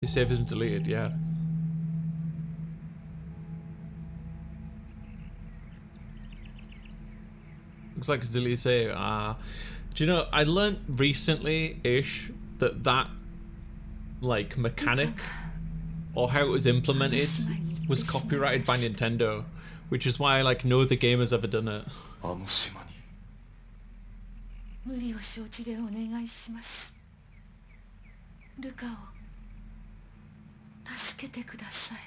Your save has been deleted, yeah. Looks like it's deleted save. Do you know, I learned recently-ish that like mechanic or how it was implemented was copyrighted by Nintendo, which is why I like know the game has ever done it. 無理を承知でお願いします。ルカを助けてください。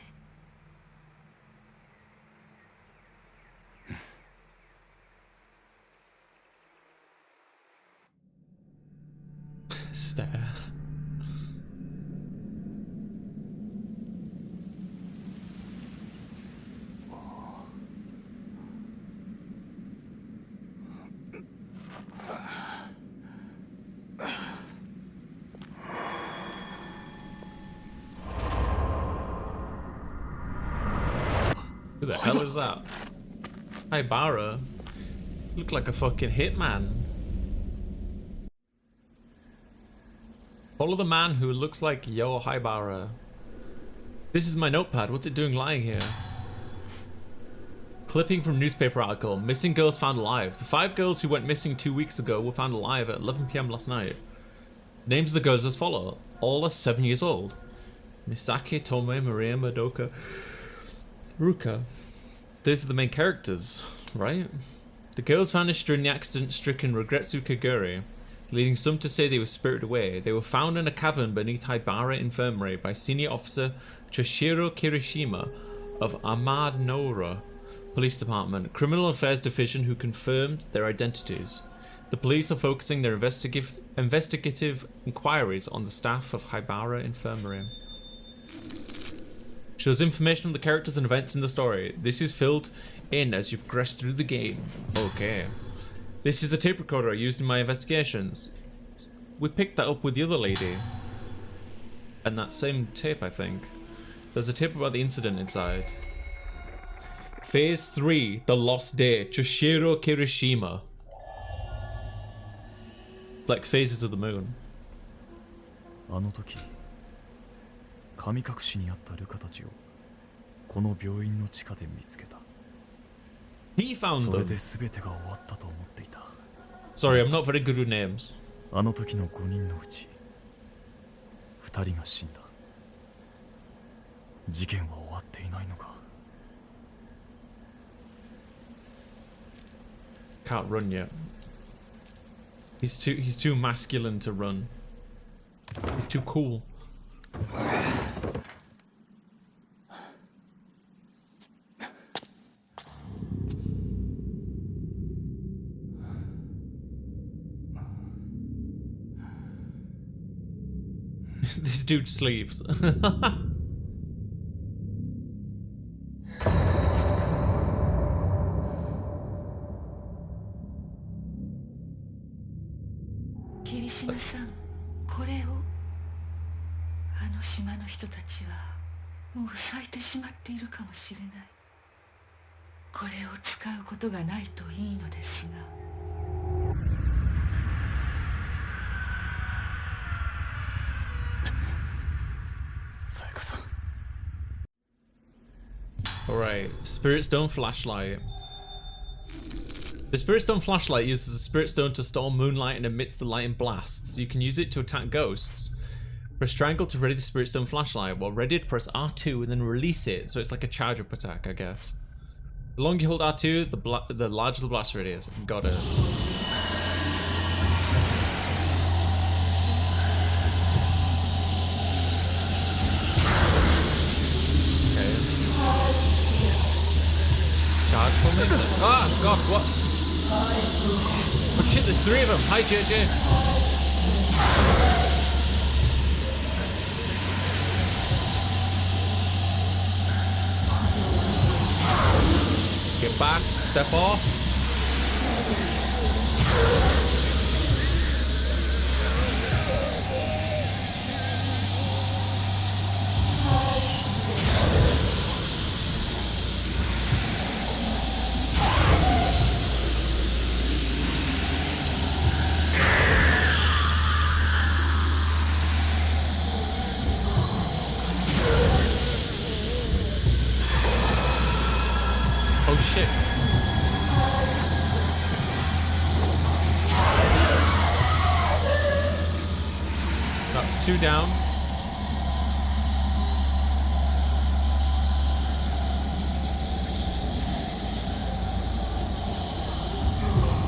Stare. Who the hell is that? Haibara. Look like a fucking hitman. Follow the man who looks like Yo Haibara. This is my notepad. What's it doing lying here? Clipping from newspaper article. Missing girls found alive. The 5 girls who went missing 2 weeks ago were found alive at 11 PM last night. Names of the girls as follow. All are 7 years old. Misaki, Tome, Maria, Madoka, Ruka. These are the main characters, right? The girls vanished during the accident-stricken Regretsu Kaguri, leading some to say they were spirited away. They were found in a cavern beneath Haibara Infirmary by Senior Officer Choshiro Kirishima of Amanora Police Department, Criminal Affairs Division, who confirmed their identities. The police are focusing their investigative inquiries on the staff of Haibara Infirmary. Shows information on the characters and events in the story. This is filled in as you progress through the game. Okay. This is the tape recorder I used in my investigations. We picked that up with the other lady. And that same tape, I think. There's a tape about the incident inside. Phase 3, The Lost Day, Choshiro Kirishima. It's like phases of the moon. あの時神隠しにあったルカたちをこの病院の地下で見つけた。 He found それ them. で全てが終わったと思っていた。 Sorry, I'm not very good with names. あの時の5人のうち2人が死んだ。事件は終わっていないのか。 Can't run yet. He's too masculine to run. He's too cool. This dude sleeps. Kirishima-san, これをあの島の人たちはもう咲いてしまっているかもしれない。これを使うことがないといいのですが。 Alright, Spirit Stone Flashlight. The Spirit Stone Flashlight uses a Spirit Stone to store moonlight and emits the light in blasts. You can use it to attack ghosts. Press triangle to ready the Spirit Stone Flashlight. While readied, press R2 and then release it. So it's like a charge up attack, I guess. The longer you hold R2, the larger the blast radius. Got it. Charge for me? Ah, God, what? Oh shit, there's 3 of them. Hi, JJ. Get back, step off. That's 2 down.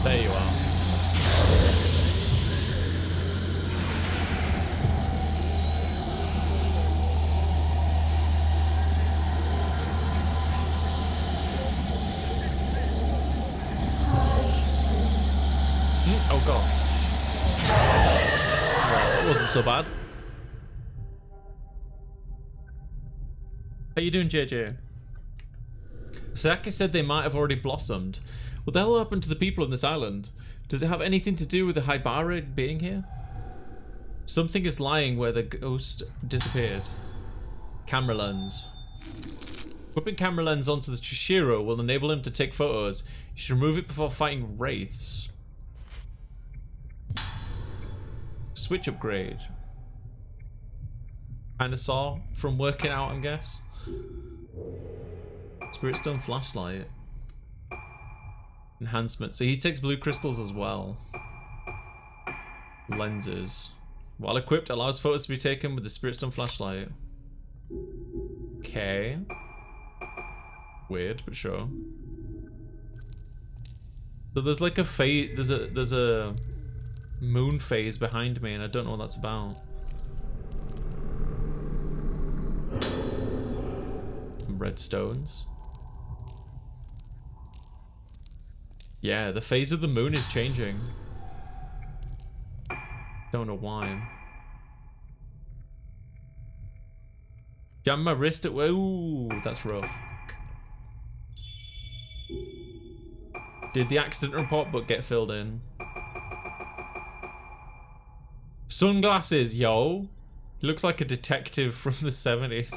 There you are. Oh god. Well, that wasn't so bad. How you doing, JJ? Sayaka said they might have already blossomed. What the hell happened to the people on this island? Does it have anything to do with the Haibara being here? Something is lying where the ghost disappeared. Camera lens. Whipping camera lens onto the Chishiro will enable him to take photos. You should remove it before fighting wraiths. Switch upgrade. Kinda saw from working out, I guess. Spirit Stone flashlight. Enhancement. So he takes blue crystals as well. Lenses. While equipped, allows photos to be taken with the Spirit Stone flashlight. Okay. Weird, but sure. So there's like a phase. There's a moon phase behind me, and I don't know what that's about. Red stones. Yeah, the phase of the moon is changing. Don't know why. Jam my wrist at... Ooh, that's rough. Did the accident report book get filled in? Sunglasses, yo. Looks like a detective from the 70s.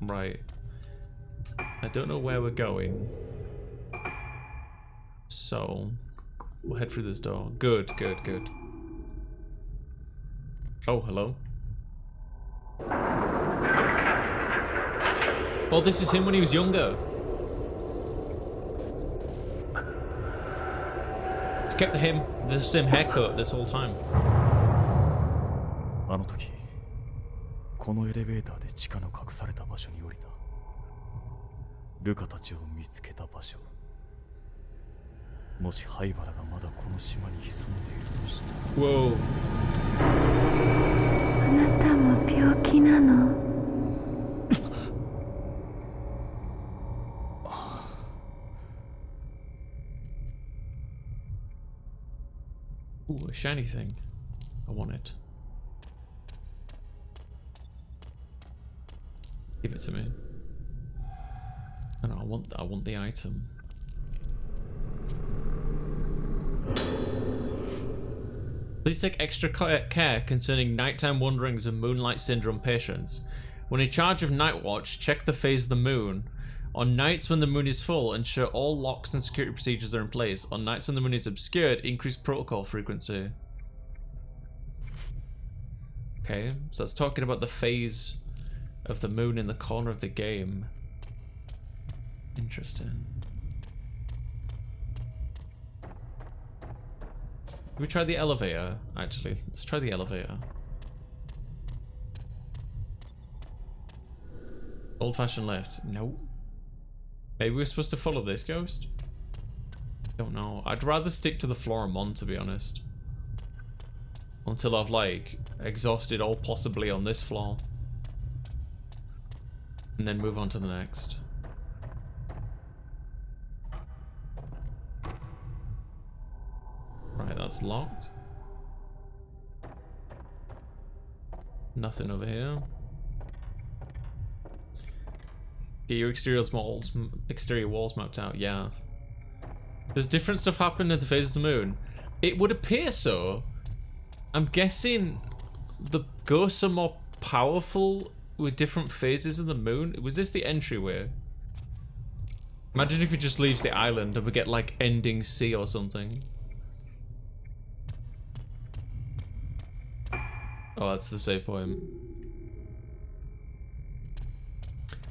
Right. I don't know where we're going. So, we'll head through this door. Good, good, good. Oh, hello. Oh, this is him when he was younger. He's kept the same haircut this whole time. あの時このエレベーターで地下の隠された場所に降りた。ルカたちを見つけた場所。もし灰原がまだこの島に潜んでいるとしたら。Whoa. あなたも病気なのOoh, a shiny thing. I want it. Give it to me. No, I want the item. Please take extra care concerning nighttime wanderings and moonlight syndrome patients. When in charge of night watch, check the phase of the moon. On nights when the moon is full, ensure all locks and security procedures are in place. On nights when the moon is obscured, increase protocol frequency. Okay, so that's talking about the phase of the moon in the corner of the game. Interesting. Can we try the elevator? Actually, let's try the elevator. Old-fashioned lift. Nope. Maybe we're supposed to follow this ghost? Don't know. I'd rather stick to the floor I'm on, to be honest. Until I've, like, exhausted all possibly on this floor. And then move on to the next. Right, that's locked. Nothing over here. Get your exterior walls mapped out, yeah. Does different stuff happen in the phases of the moon? It would appear so. I'm guessing the ghosts are more powerful with different phases of the moon. Was this the entryway? Imagine if he just leaves the island and we get like ending sea or something. Oh, that's the save point.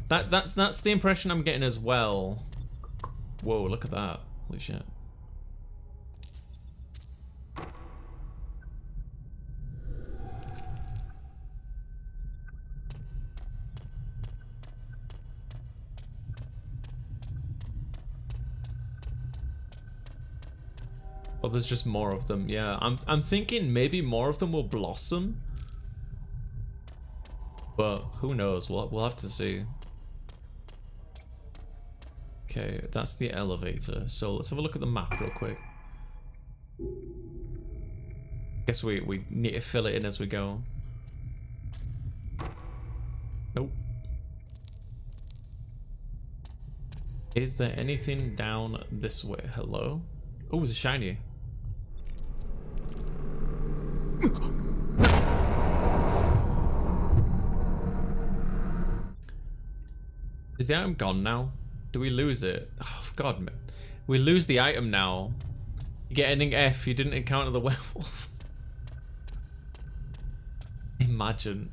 That's the impression I'm getting as well. Whoa, look at that. Holy shit. Oh, there's just more of them. Yeah, I'm thinking maybe more of them will blossom. But who knows? We'll have to see. Okay, that's the elevator. So let's have a look at the map real quick. Guess we need to fill it in as we go. Nope. Is there anything down this way? Hello? Oh, it's a shiny. Is the item gone now? Do we lose it? Oh, God, man. We lose the item now. You get ending F, you didn't encounter the werewolf. Imagine.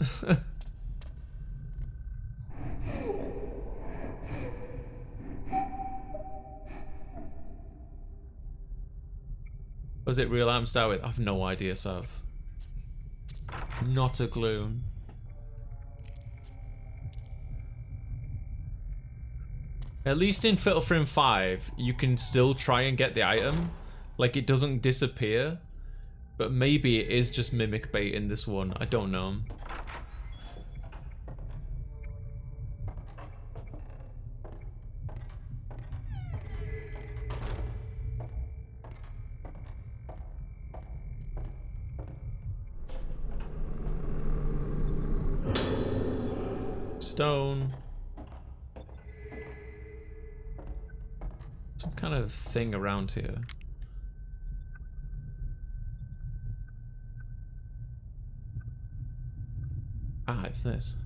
Was it real item to start with? I have no idea, Sav. Not a clue. At least in Fatal Frame 5, you can still try and get the item. Like, it doesn't disappear. But maybe it is just mimic bait in this one. I don't know. Stone. Some kind of thing around here. Ah, it's this.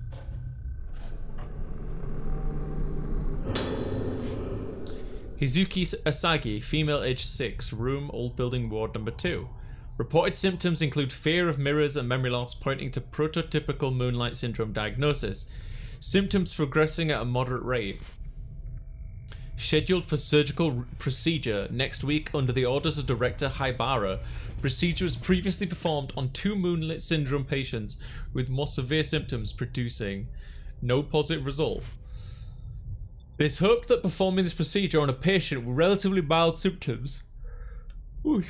Hizuki Asagi, female, age 6, room, old building, ward number 2. Reported symptoms include fear of mirrors and memory loss, pointing to prototypical Moonlight Syndrome diagnosis. Symptoms progressing at a moderate rate. Scheduled for surgical procedure next week under the orders of Director Haibara. Procedure was previously performed on 2 Moonlight Syndrome patients with more severe symptoms, producing no positive result. It is hoped that performing this procedure on a patient with relatively mild symptoms will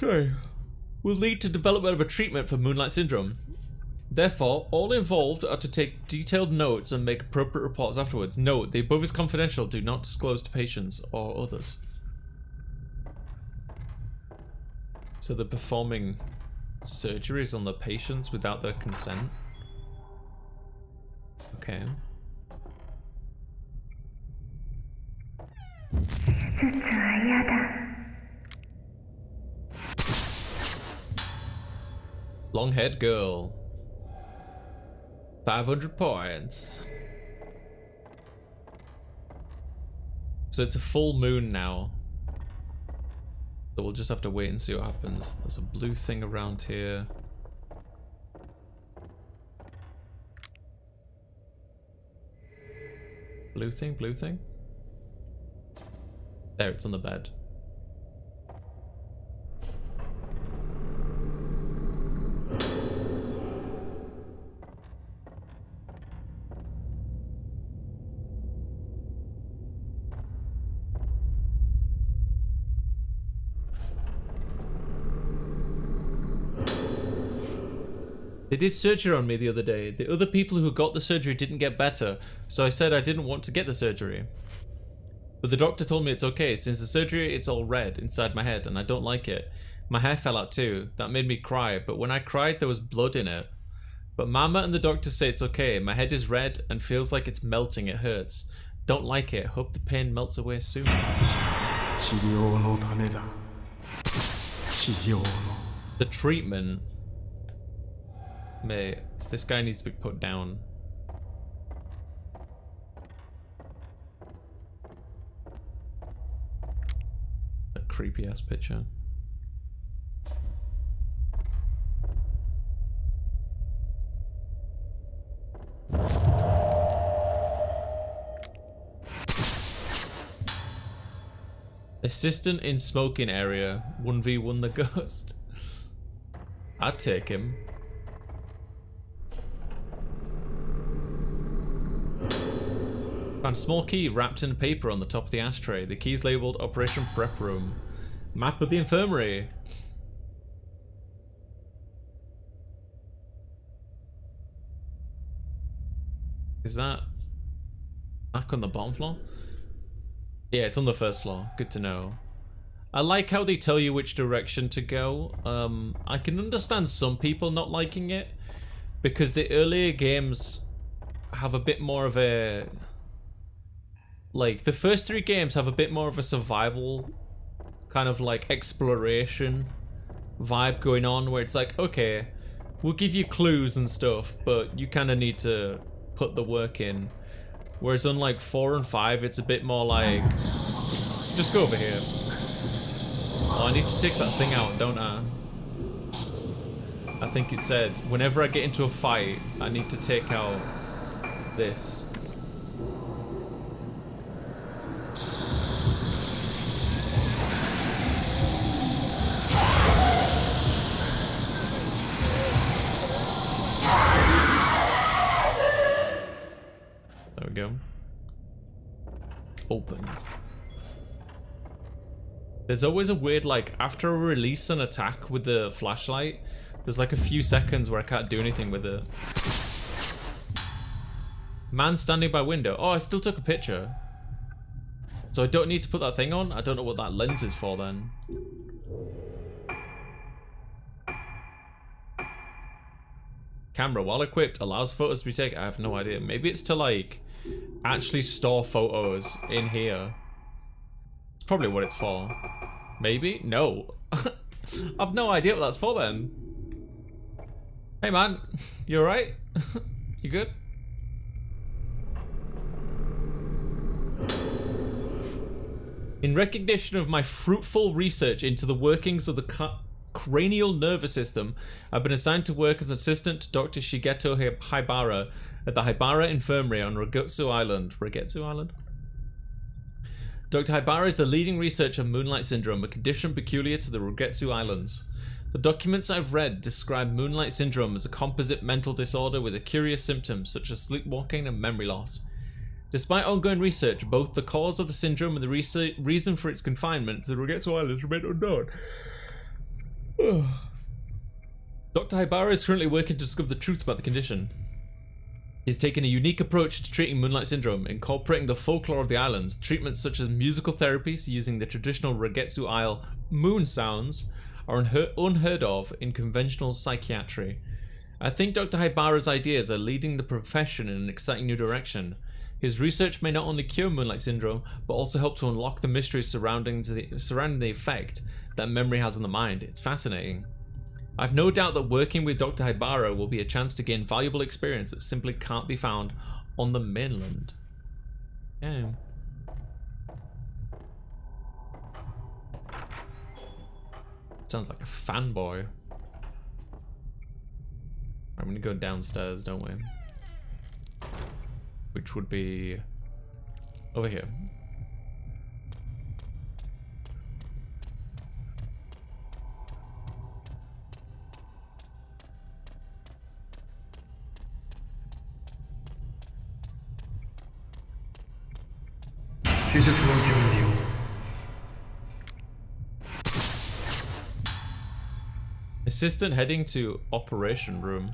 lead to development of a treatment for Moonlight Syndrome. Therefore, all involved are to take detailed notes and make appropriate reports afterwards. Note, the above is confidential. Do not disclose to patients or others. So they're performing surgeries on the patients without their consent? Okay. Long-haired girl. 500 points. So it's a full moon now. So we'll just have to wait and see what happens. There's a blue thing around here. Blue thing, blue thing. There, it's on the bed. They did surgery on me the other day. The other people who got the surgery didn't get better, so I said I didn't want to get the surgery. But the doctor told me it's okay. Since the surgery, it's all red inside my head, and I don't like it. My hair fell out too. That made me cry, but when I cried, there was blood in it. But Mama and the doctor say it's okay. My head is red and feels like it's melting. It hurts. Don't like it. Hope the pain melts away soon. The treatment. Mate, this guy needs to be put down. A creepy ass picture. Assistant in smoking area. 1v1 the ghost. I'd take him. Found a small key wrapped in paper on the top of the ashtray. The key's labeled Operation Prep Room. Map of the infirmary. Is that back on the bottom floor? Yeah, it's on the first floor. Good to know. I like how they tell you which direction to go. I can understand some people not liking it because the earlier games have a bit more of a... Like, the first 3 games have a bit more of a survival kind of like exploration vibe going on where it's like, okay, we'll give you clues and stuff, but you kind of need to put the work in. Whereas unlike 4 and 5, it's a bit more like, just go over here. Oh, I need to take that thing out, don't I? I think it said, whenever I get into a fight, I need to take out this. There we go. Open. There's always a weird, like, after I release an attack with the flashlight, there's like a few seconds where I can't do anything with it. Man standing by window. Oh, I still took a picture. So I don't need to put that thing on? I don't know what that lens is for then. Camera, while equipped, allows photos to be taken. I have no idea. Maybe it's to, like, actually store photos in here. It's probably what it's for. Maybe? No. I've no idea what that's for then. Hey man, you alright? You good? In recognition of my fruitful research into the workings of the cranial nervous system, I've been assigned to work as an assistant to Dr. Shigeto Haibara at the Haibara Infirmary on Rogetsu Island. Rogetsu Island? Dr. Haibara is the leading researcher of Moonlight Syndrome, a condition peculiar to the Rogetsu Islands. The documents I've read describe Moonlight Syndrome as a composite mental disorder with a curious symptoms such as sleepwalking and memory loss. Despite ongoing research, both the cause of the syndrome and the reason for its confinement to the Rogetsu Islands remain unknown. Dr. Haibara is currently working to discover the truth about the condition. He's taken a unique approach to treating Moonlight Syndrome, incorporating the folklore of the islands, treatments such as musical therapies using the traditional Rogetsu Isle moon sounds are unheard of in conventional psychiatry. I think Dr. Haibara's ideas are leading the profession in an exciting new direction. His research may not only cure Moonlight Syndrome, but also help to unlock the mysteries surrounding the effect that memory has on the mind. It's fascinating. I've no doubt that working with Dr. Haibara will be a chance to gain valuable experience that simply can't be found on the mainland. Yeah. Sounds like a fanboy. I'm gonna go downstairs, don't we? Which would be over here. Assistant heading to operation room.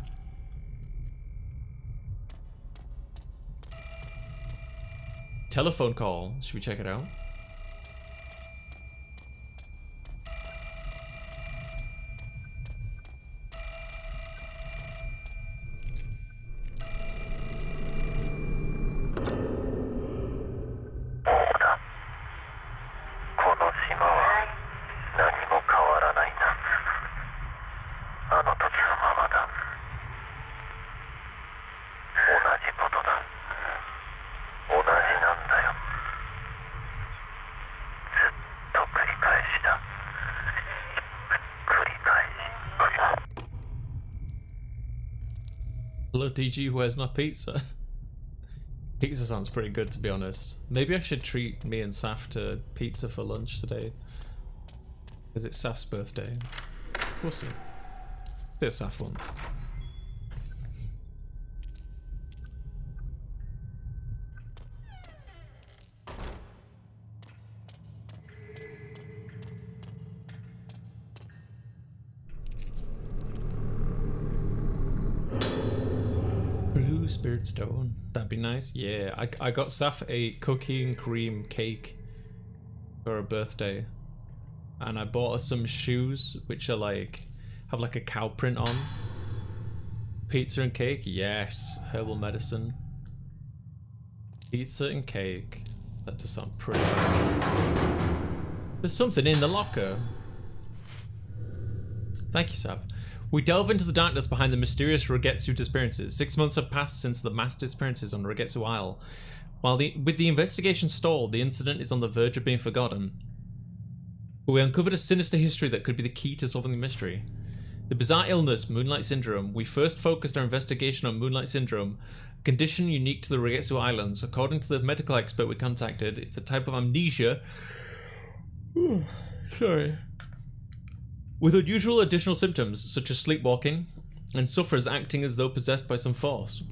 Telephone call. Should we check it out? Hello DG, where's my pizza? Pizza sounds pretty good, to be honest. Maybe I should treat me and Saf to pizza for lunch today. Because it's Saf's birthday. We'll see. See if Saf wants. Blue Spirit Stone. That'd be nice. Yeah, I got Saf a cookie and cream cake for her birthday. And I bought her some shoes which are like, have like a cow print on. Pizza and cake, yes. Herbal medicine. Pizza and cake. That does sound pretty good. There's something in the locker. Thank you, Sav. We delve into the darkness behind the mysterious Rogetsu disappearances. 6 months have passed since the mass disappearances on Rogetsu Isle. With the investigation stalled, the incident is on the verge of being forgotten. But we uncovered a sinister history that could be the key to solving the mystery. The bizarre illness, Moonlight Syndrome. We first focused our investigation on Moonlight Syndrome, a condition unique to the Rogetsu Islands. According to the medical expert we contacted, it's a type of amnesia. Sorry. With unusual additional symptoms, such as sleepwalking, and sufferers acting as though possessed by some force.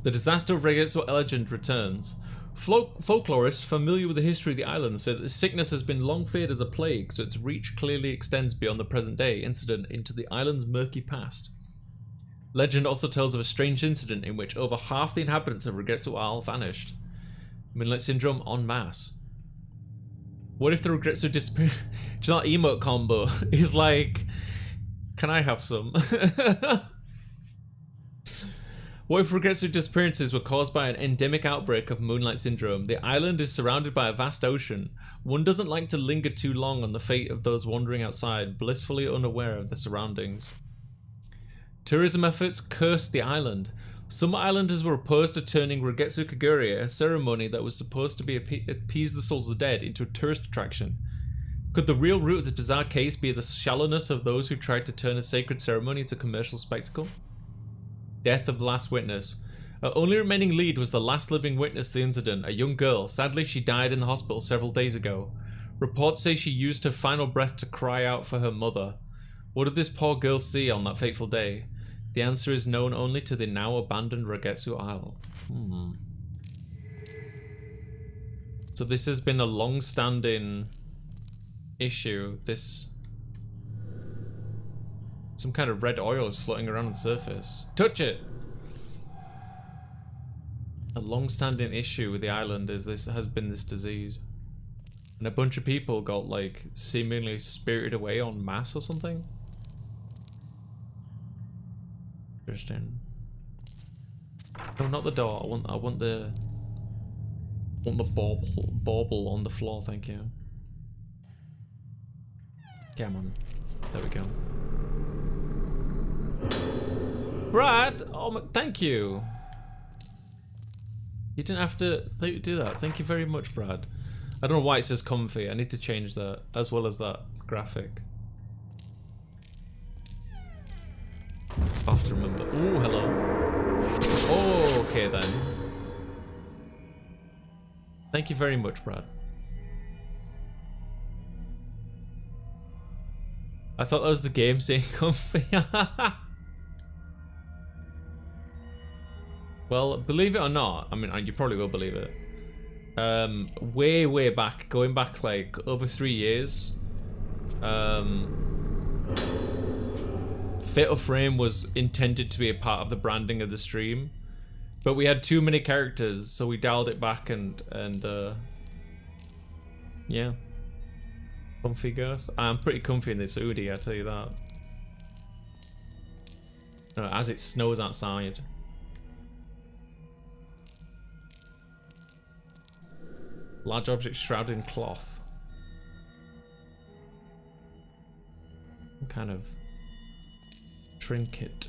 The disaster of Rogetsu legend returns. Folklorists familiar with the history of the island say that the sickness has been long feared as a plague, so its reach clearly extends beyond the present day incident into the island's murky past. Legend also tells of a strange incident in which over half the inhabitants of Rogetsu Isle vanished. Moonlight Syndrome en masse. What if the Rogetsu disappear? Do you know that emote combo is like, can I have some? What if Rogetsu disappearances were caused by an endemic outbreak of Moonlight Syndrome? The island is surrounded by a vast ocean. One doesn't like to linger too long on the fate of those wandering outside, blissfully unaware of their surroundings. Tourism efforts cursed the island. Some islanders were opposed to turning Rogetsu Kagure, a ceremony that was supposed to be appease the souls of the dead, into a tourist attraction. Could the real root of this bizarre case be the shallowness of those who tried to turn a sacred ceremony into a commercial spectacle? Death of the last witness. Our only remaining lead was the last living witness to the incident, a young girl. Sadly, she died in the hospital several days ago. Reports say she used her final breath to cry out for her mother. What did this poor girl see on that fateful day? The answer is known only to the now abandoned Rogetsu Isle. So this has been a long-standing issue. Some kind of red oil is floating around on the surface. Touch it! A long-standing issue with the island is has been this disease. And a bunch of people got like seemingly spirited away en masse or something. Interesting. No, not the door. I want the bauble on the floor, thank you. Come on. There we go. Brad! Oh, thank you! You didn't have to do that. Thank you very much, Brad. I don't know why it says comfy. I need to change that, as well as that graphic. I'll have to remember. Ooh, hello. Oh, okay then. Thank you very much, Brad. I thought that was the game saying comfy. Well, believe it or not, I mean, you probably will believe it. Way back, going back like over 3 years, Fatal Frame was intended to be a part of the branding of the stream, but we had too many characters, so we dialed it back and yeah. Comfy Ghost. I'm pretty comfy in this hoodie, I tell you that. As it snows outside. Large object shrouded in cloth. Some kind of trinket.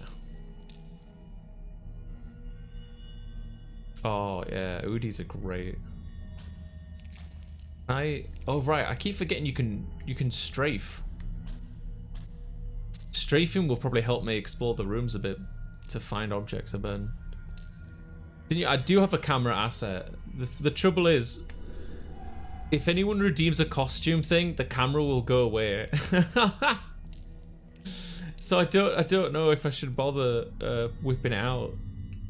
Oh yeah, hoodies are great. Oh right, I keep forgetting you can strafe. Strafing will probably help me explore the rooms a bit to find objects, I bet. I do have a camera asset. The trouble is, if anyone redeems a costume thing, the camera will go away. So I don't know if I should bother whipping out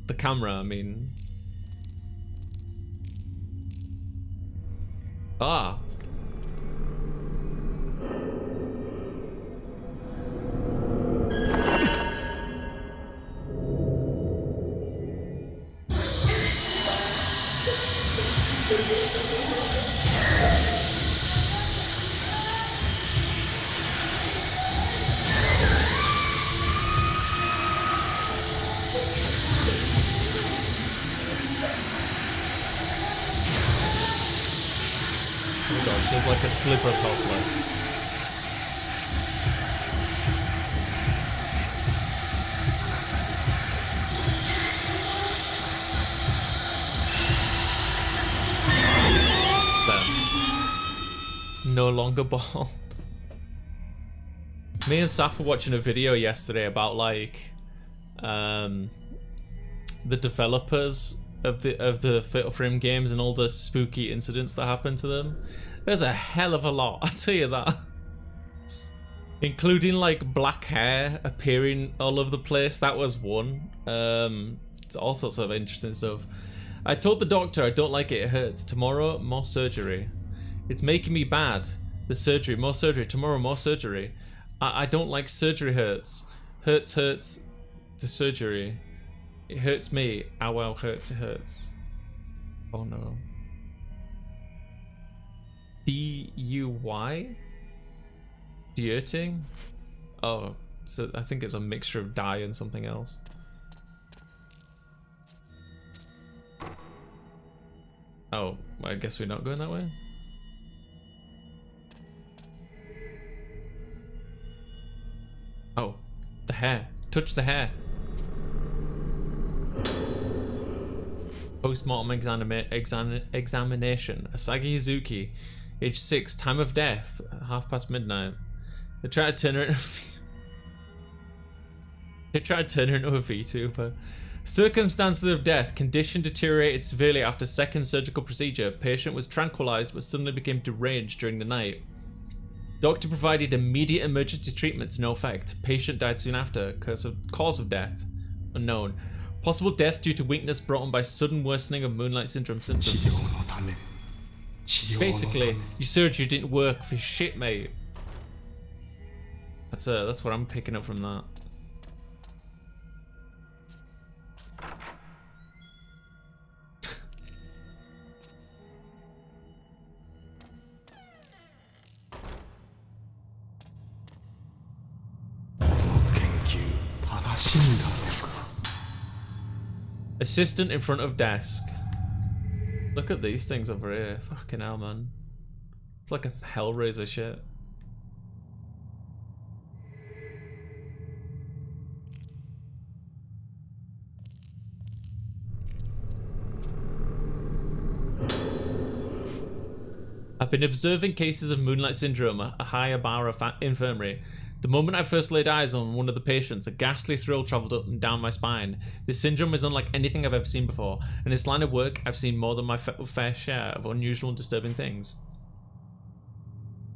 the camera. I mean, ah. Oh god, she has like a sliver of health left. No longer bald. Me and Saf were watching a video yesterday about like the developers of the Fatal Frame games and all the spooky incidents that happened to them. There's a hell of a lot, I'll tell you that. Including like black hair appearing all over the place. That was one. It's all sorts of interesting stuff. I told the doctor I don't like it, it hurts. Tomorrow, more surgery. It's making me bad. The surgery, more surgery. Tomorrow, more surgery. I don't like surgery hurts. Hurts. The surgery. It hurts me. Ow, ow, hurts, it hurts. Oh no. D-U-Y? Dieting? Oh, so I think it's a mixture of dye and something else. Oh, I guess we're not going that way? Oh, the hair. Touch the hair. Post-mortem examination. Asagi Izuki, age 6, time of death, midnight. They tried to turn her into a Vtuber. Circumstances of death. Condition deteriorated severely after second surgical procedure. Patient was tranquilized but suddenly became deranged during the night. Doctor provided immediate emergency treatment to no effect. Patient died soon after. Cause of death unknown. Possible death due to weakness brought on by sudden worsening of Moonlight Syndrome symptoms. Basically, your surgery didn't work for shit, mate. That's what I'm picking up from that. Assistant in front of desk. Look at these things over here. Fucking hell, man. It's like a Hellraiser shit. I've been observing cases of Moonlight Syndrome at Hayabara Infirmary. The moment I first laid eyes on one of the patients, a ghastly thrill travelled up and down my spine. This syndrome is unlike anything I've ever seen before. In this line of work, I've seen more than my fair share of unusual and disturbing things.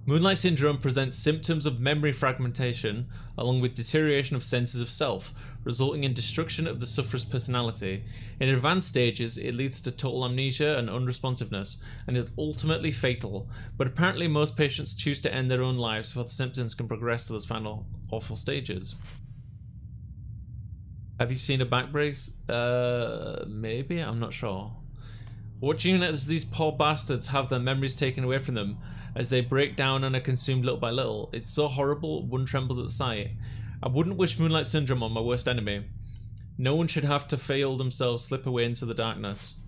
Moonlight Syndrome presents symptoms of memory fragmentation, along with deterioration of senses of self, resulting in destruction of the sufferer's personality. In advanced stages, it leads to total amnesia and unresponsiveness, and is ultimately fatal, but apparently most patients choose to end their own lives before the symptoms can progress to those final awful stages. Have you seen a back brace? Maybe? I'm not sure. Watching as these poor bastards have their memories taken away from them, as they break down and are consumed little by little, it's so horrible one trembles at the sight. I wouldn't wish Moonlight Syndrome on my worst enemy. No one should have to feel themselves slip away into the darkness.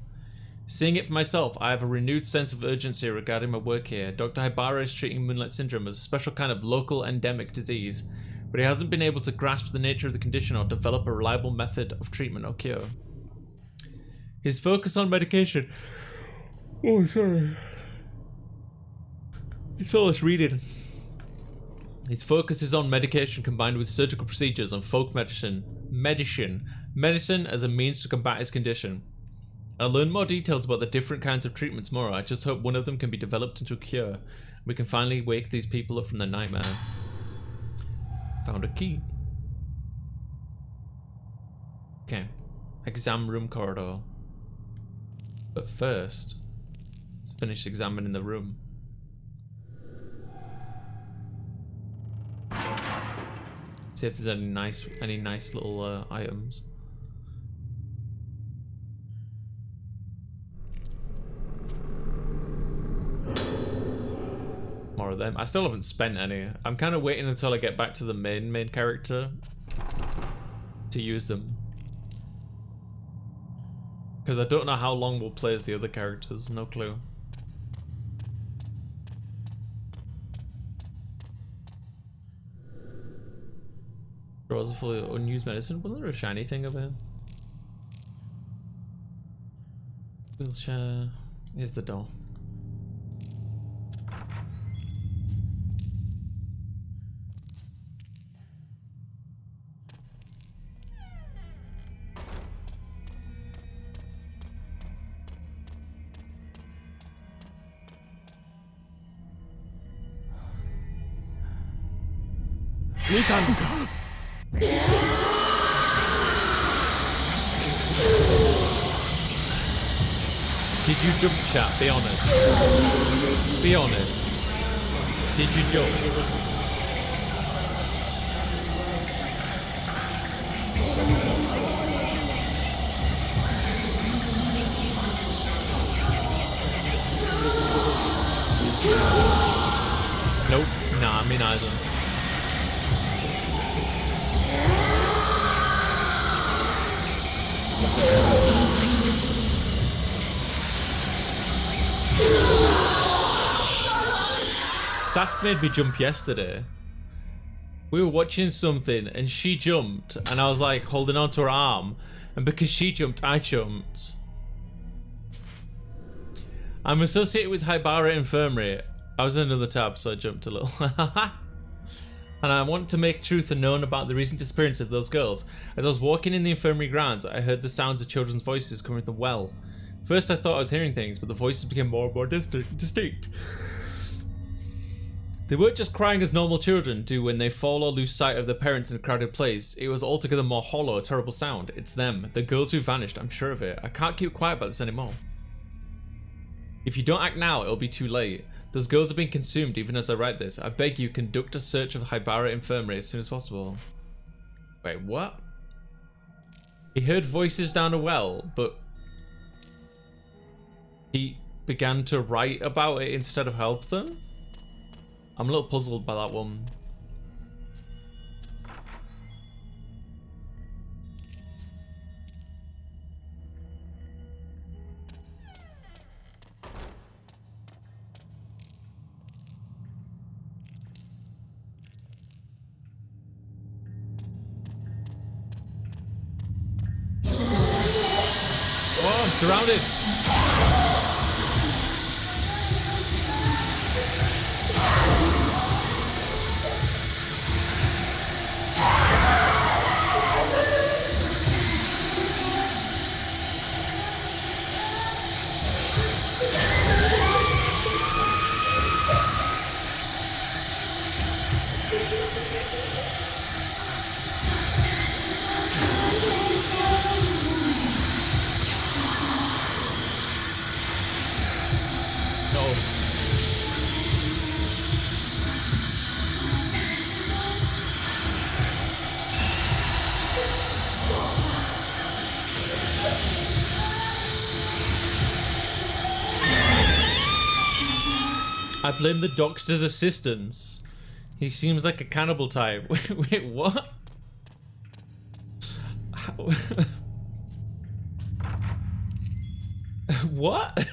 Seeing it for myself, I have a renewed sense of urgency regarding my work here. Dr. Hibara is treating Moonlight Syndrome as a special kind of local endemic disease, but he hasn't been able to grasp the nature of the condition or develop a reliable method of treatment or cure. His focus on medication... Oh, sorry. It's all this reading. His focus is on medication combined with surgical procedures and folk medicine as a means to combat his condition. I learned more details about the different kinds of treatments tomorrow. I just hope one of them can be developed into a cure. We can finally wake these people up from their nightmare. Found a key. Okay. Exam room corridor. But first, let's finish examining the room. See if there's any nice little items. More of them. I still haven't spent any. I'm kind of waiting until I get back to the main character to use them. Because I don't know how long we'll play as the other characters. No clue. Drawers are full of unused medicine. Wasn't there a shiny thing over here? Wheelchair. Here's the door. Did you jump, chat? Be honest. Be honest. Did you jump? Nope. Nah, me neither. Saf made me jump yesterday. We were watching something and she jumped and I was like holding onto her arm, and because she jumped, I jumped. I'm associated with Haibara Infirmary. I was in another tab, so I jumped a little. And I want to make truth known about the recent disappearance of those girls. As I was walking in the infirmary grounds, I heard the sounds of children's voices coming from the well. First I thought I was hearing things, but the voices became more and more distinct. They weren't just crying as normal children do when they fall or lose sight of their parents in a crowded place. It was altogether more hollow, a terrible sound. It's them, the girls who vanished, I'm sure of it. I can't keep quiet about this anymore. If you don't act now, it'll be too late. Those girls are being consumed even as I write this. I beg you, conduct a search of Haibara Infirmary as soon as possible. Wait, what? He heard voices down a well, but he began to write about it instead of help them? I'm a little puzzled by that one. Oh, I'm surrounded. I blame the doctor's assistants. He seems like a cannibal type. Wait, what? What?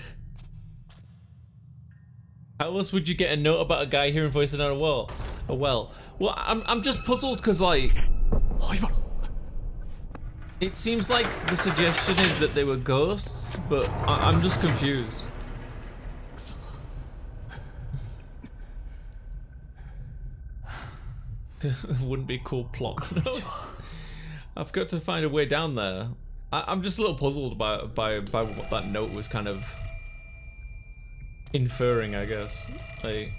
How else would you get a note about a guy hearing voices on a well? Well, I'm just puzzled because like, it seems like the suggestion is that they were ghosts, but I'm just confused. Wouldn't be a cool plot. I've got to find a way down there. I'm just a little puzzled by what that note was kind of inferring, I guess. Like,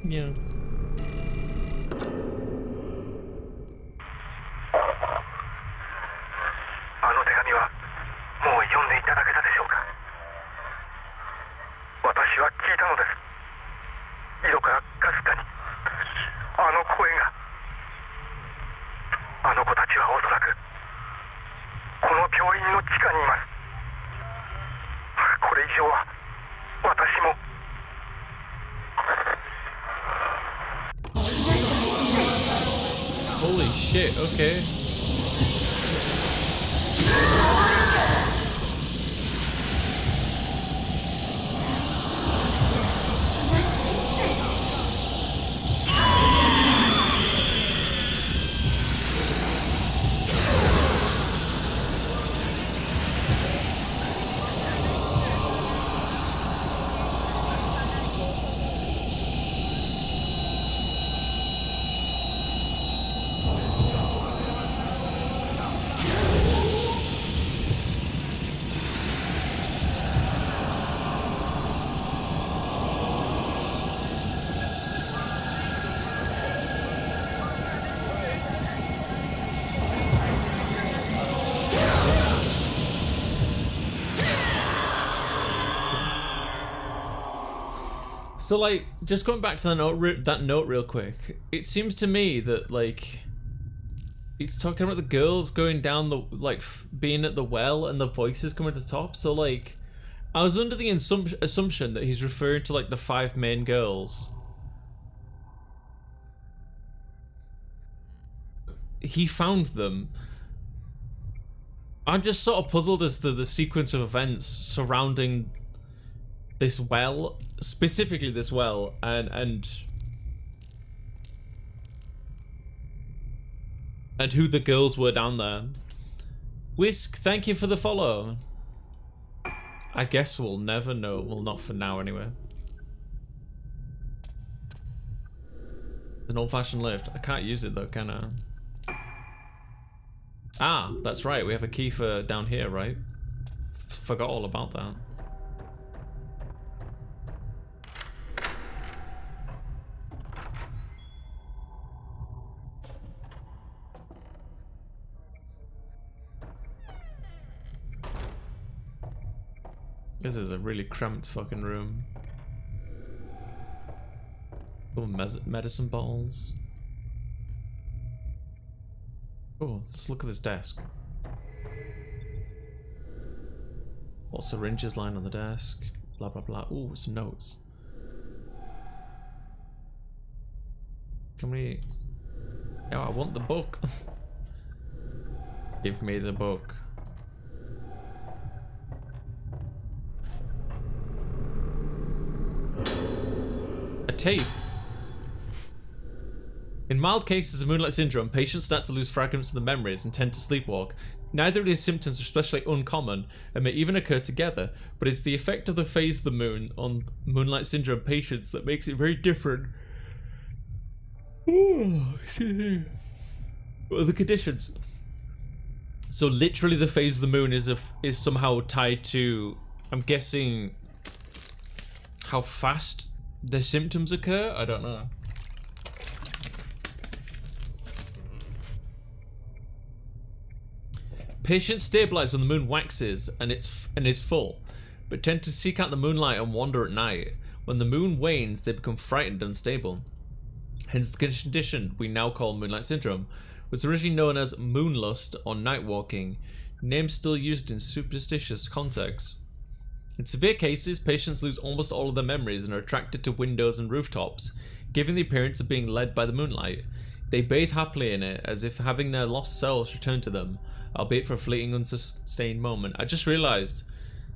yeah. あの手紙はもう読んでいただけたでしょうか。私は聞いたのです。井戸からかすかにあの声が。あの子たちはおそらくこの病院の地下にいます。これ以上は私も。 Holy shit, okay. So, like, just going back to that note real quick, it seems to me that, like, it's talking about the girls going down the, like, being at the well and the voices coming to the top. So, like, I was under the assumption that he's referring to, like, the 5 main girls. He found them. I'm just sort of puzzled as to the sequence of events surrounding this well, specifically this well, and who the girls were down there. Whisk, thank you for the follow. I guess we'll never know. Well, not for now anyway. An old-fashioned lift. I can't use it though, can I? Ah, that's right. We have a key for down here, right? Forgot all about that. This is a really cramped fucking room. Oh, medicine bottles. Oh, let's look at this desk. What syringes lying on the desk? Blah blah blah. Ooh, some notes. Can we? Oh, I want the book. Give me the book. A tape. In mild cases of Moonlight Syndrome, patients start to lose fragments of the memories and tend to sleepwalk. Neither of these symptoms are especially uncommon and may even occur together, but it's the effect of the phase of the moon on Moonlight Syndrome patients that makes it very different. What are the conditions? So literally the phase of the moon is somehow tied to, I'm guessing, how fast the symptoms occur? I don't know. Patients stabilize when the moon waxes and is full, but tend to seek out the moonlight and wander at night. When the moon wanes, they become frightened and unstable. Hence the condition we now call Moonlight Syndrome was originally known as moonlust or night walking, names still used in superstitious contexts. In severe cases, patients lose almost all of their memories and are attracted to windows and rooftops, giving the appearance of being led by the moonlight. They bathe happily in it, as if having their lost selves return to them, albeit for a fleeting, unsustained moment. I just realised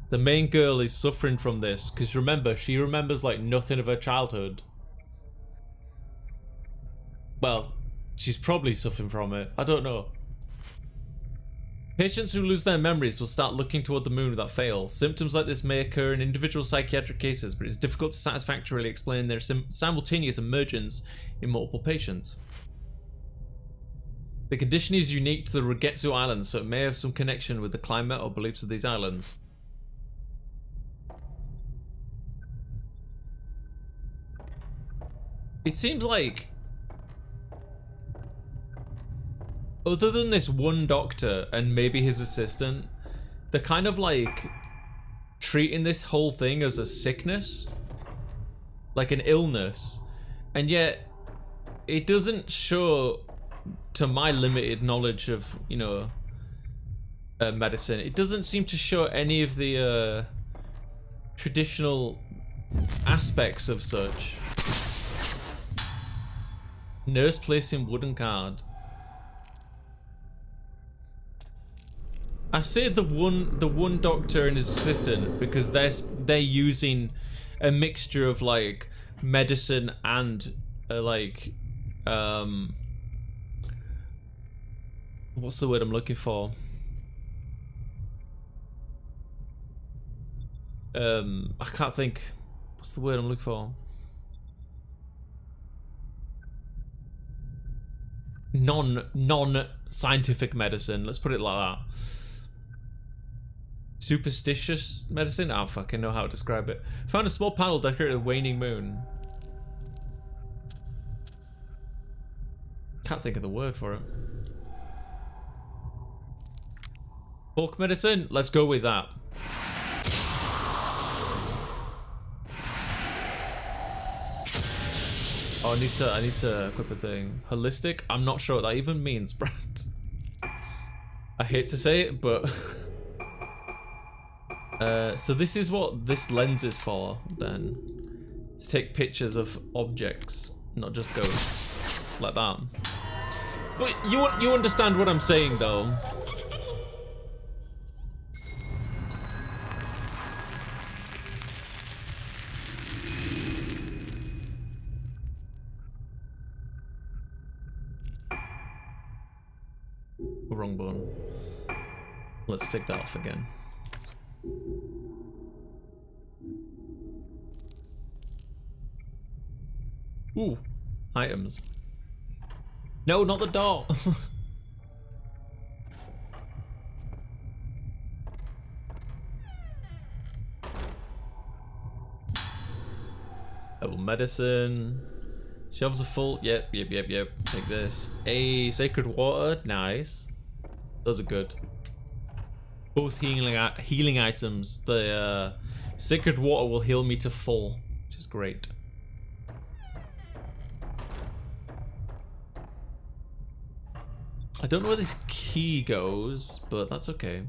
the main girl is suffering from this, because remember, she remembers like nothing of her childhood. Well, she's probably suffering from it. I don't know. Patients who lose their memories will start looking toward the moon without fail. Symptoms like this may occur in individual psychiatric cases, but it's difficult to satisfactorily explain their simultaneous emergence in multiple patients. The condition is unique to the Rugetsu Islands, so it may have some connection with the climate or beliefs of these islands. It seems like, other than this one doctor and maybe his assistant, they're kind of like treating this whole thing as a sickness, like an illness, and yet it doesn't show, to my limited knowledge of, you know, medicine, it doesn't seem to show any of the traditional aspects of such. Nurse placing wooden card. I say the one doctor and his assistant because they're using a mixture of like medicine and like what's the word I'm looking for? I can't think. What's the word I'm looking for? Non-scientific medicine. Let's put it like that. Superstitious medicine? I don't fucking know how to describe it. Found a small panel decorated with a waning moon. Can't think of the word for it. Folk medicine? Let's go with that. Oh, I need to equip a thing. Holistic? I'm not sure what that even means, Brad. I hate to say it, but so this is what this lens is for, then. To take pictures of objects, not just ghosts. Like that. But you understand what I'm saying, though. Wrong button. Let's take that off again. Ooh, items. No, not the door. Herbal medicine. Shelves are full. Yep. Take this. A sacred water. Nice. Those are good. Both healing items. The sacred water will heal me to full, which is great. I don't know where this key goes, but that's okay.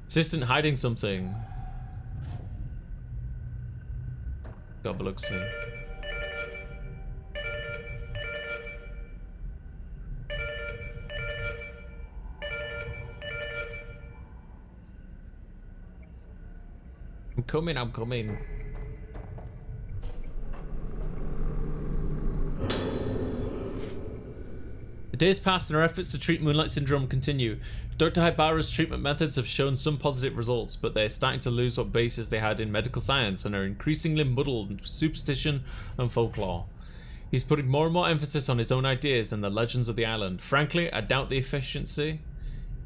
Assistant hiding something. Got the looks here. I'm coming. The days pass and our efforts to treat Moonlight Syndrome continue. Dr. Haibara's treatment methods have shown some positive results, but they're starting to lose what basis they had in medical science and are increasingly muddled into superstition and folklore. He's putting more and more emphasis on his own ideas and the legends of the island. Frankly, I doubt the efficiency.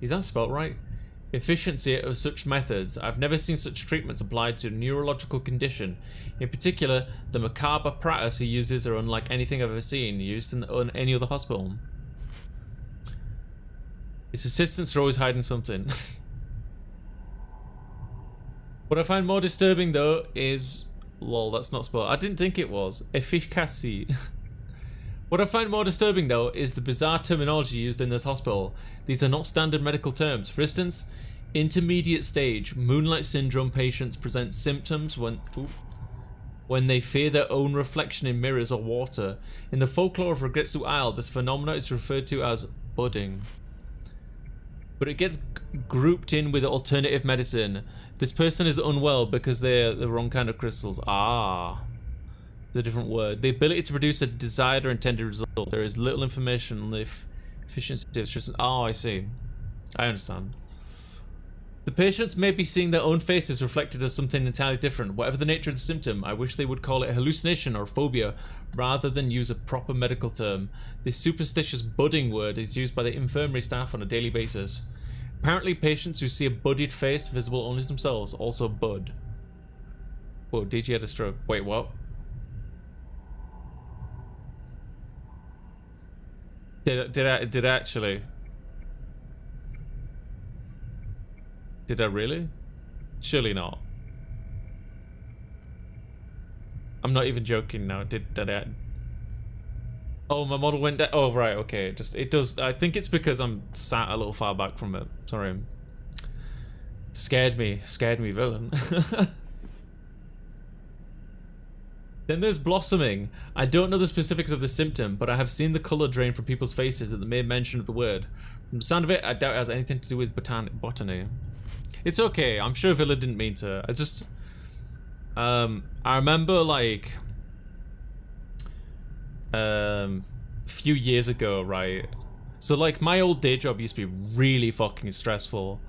Is that spelled right? Efficiency of such methods. I've never seen such treatments applied to a neurological condition. In particular, the macabre apparatus he uses are unlike anything I've ever seen used in any other hospital. His assistants are always hiding something. What I find more disturbing though is... Lol, that's not spelled. I didn't think it was. Efficacy. What I find more disturbing though is the bizarre terminology used in this hospital. These are not standard medical terms. For instance, intermediate stage Moonlight Syndrome patients present symptoms when they fear their own reflection in mirrors or water. In the folklore of Rugetsu Isle, this phenomenon is referred to as budding. But it gets grouped in with alternative medicine. This person is unwell because they're the wrong kind of crystals. Ah. A different word. The ability to produce a desired or intended result. There is little information on the efficiency of treatment. Oh, I see. I understand. The patients may be seeing their own faces reflected as something entirely different. Whatever the nature of the symptom, I wish they would call it hallucination or phobia rather than use a proper medical term. This superstitious budding word is used by the infirmary staff on a daily basis. Apparently patients who see a budded face visible only to themselves also bud. Whoa, DG had a stroke. Wait, what? Did I actually? Did I really? Surely not. I'm not even joking now. Did I? Oh, my model went down. Oh, right. Okay. It does. I think it's because I'm sat a little far back from it. Sorry. Scared me, villain. Then there's blossoming. I don't know the specifics of the symptom, but I have seen the color drain from people's faces at the mere mention of the word. From the sound of it, I doubt it has anything to do with botany. It's okay. I'm sure Villa didn't mean to. I just... I remember, like... a few years ago, right? So, like, my old day job used to be really fucking stressful.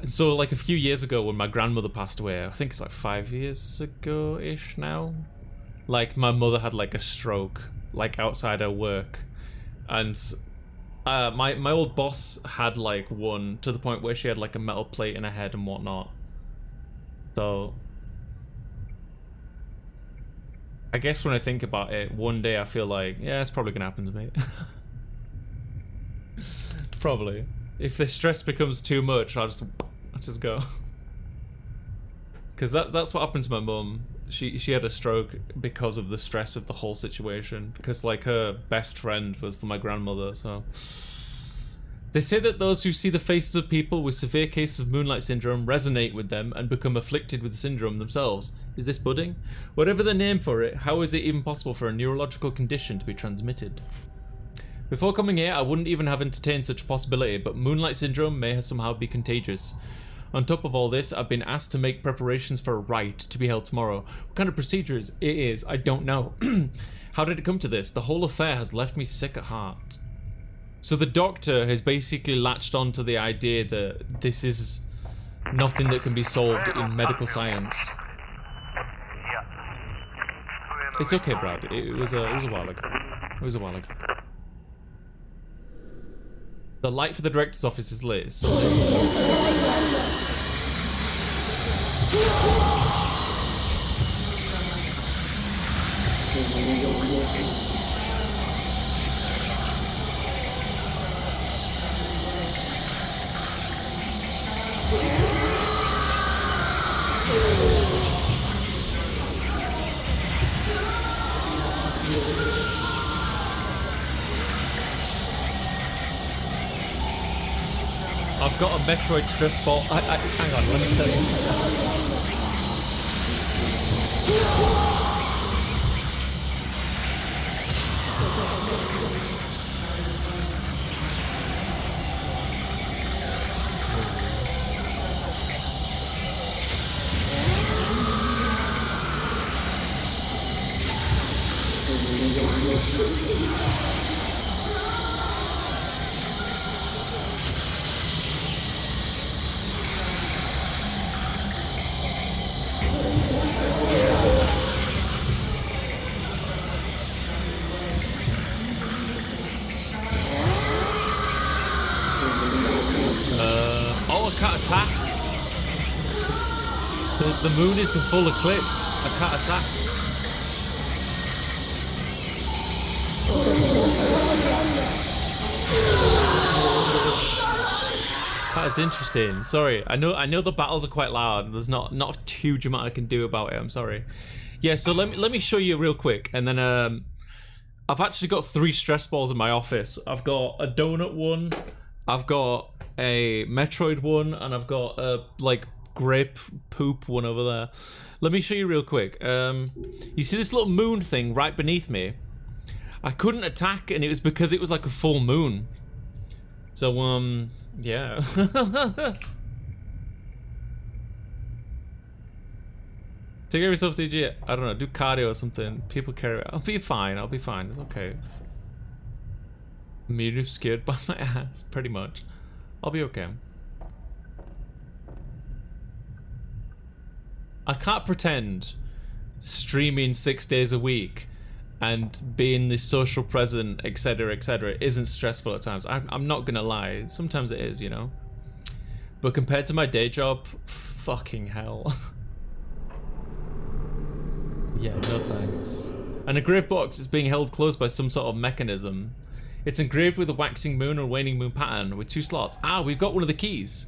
So, like, a few years ago when my grandmother passed away, I think it's like 5 years ago-ish now, like, my mother had, like, a stroke, like, outside her work. And my old boss had, like, one to the point where she had, like, a metal plate in her head and whatnot. So, I guess when I think about it, one day I feel like, yeah, it's probably gonna happen to me. Probably. If the stress becomes too much, I'll just go. Because that's what happened to my mum. She had a stroke because of the stress of the whole situation. Because, like, her best friend was my grandmother, so... They say that those who see the faces of people with severe cases of moonlight syndrome resonate with them and become afflicted with the syndrome themselves. Is this budding? Whatever the name for it, how is it even possible for a neurological condition to be transmitted? Before coming here, I wouldn't even have entertained such a possibility, but moonlight syndrome may somehow be contagious. On top of all this, I've been asked to make preparations for a rite to be held tomorrow. What kind of procedure it is, I don't know. How did it come to this? The whole affair has left me sick at heart. So the doctor has basically latched on to the idea that this is nothing that can be solved in medical science. It's okay, Brad. It was a while ago. It was a while ago. The light for the director's office is lit, so... I've got a Metroid stress ball. Hang on, let me tell you. Oh, I can't attack. The moon is in full eclipse. I can't attack. That's interesting. Sorry, I know the battles are quite loud. There's not a huge amount I can do about it. I'm sorry. Yeah, so let me show you real quick, and then I've actually got 3 stress balls in my office. I've got a donut one, I've got a Metroid one, and I've got a like grape poop one over there. Let me show you real quick. You see this little moon thing right beneath me? I couldn't attack, and it was because it was like a full moon. So yeah. Take care of yourself, DG. I don't know, do cardio or something. People carry. I'll be fine. I'll be fine. It's okay. Immediately scared by my ass, pretty much. I'll be okay. I can't pretend streaming 6 days a week and being the social present, etc., etc., isn't stressful at times. I'm not gonna lie. Sometimes it is, you know. But compared to my day job, fucking hell. Yeah, no thanks. An engraved box is being held closed by some sort of mechanism. It's engraved with a waxing moon or waning moon pattern with 2 slots. Ah, we've got one of the keys.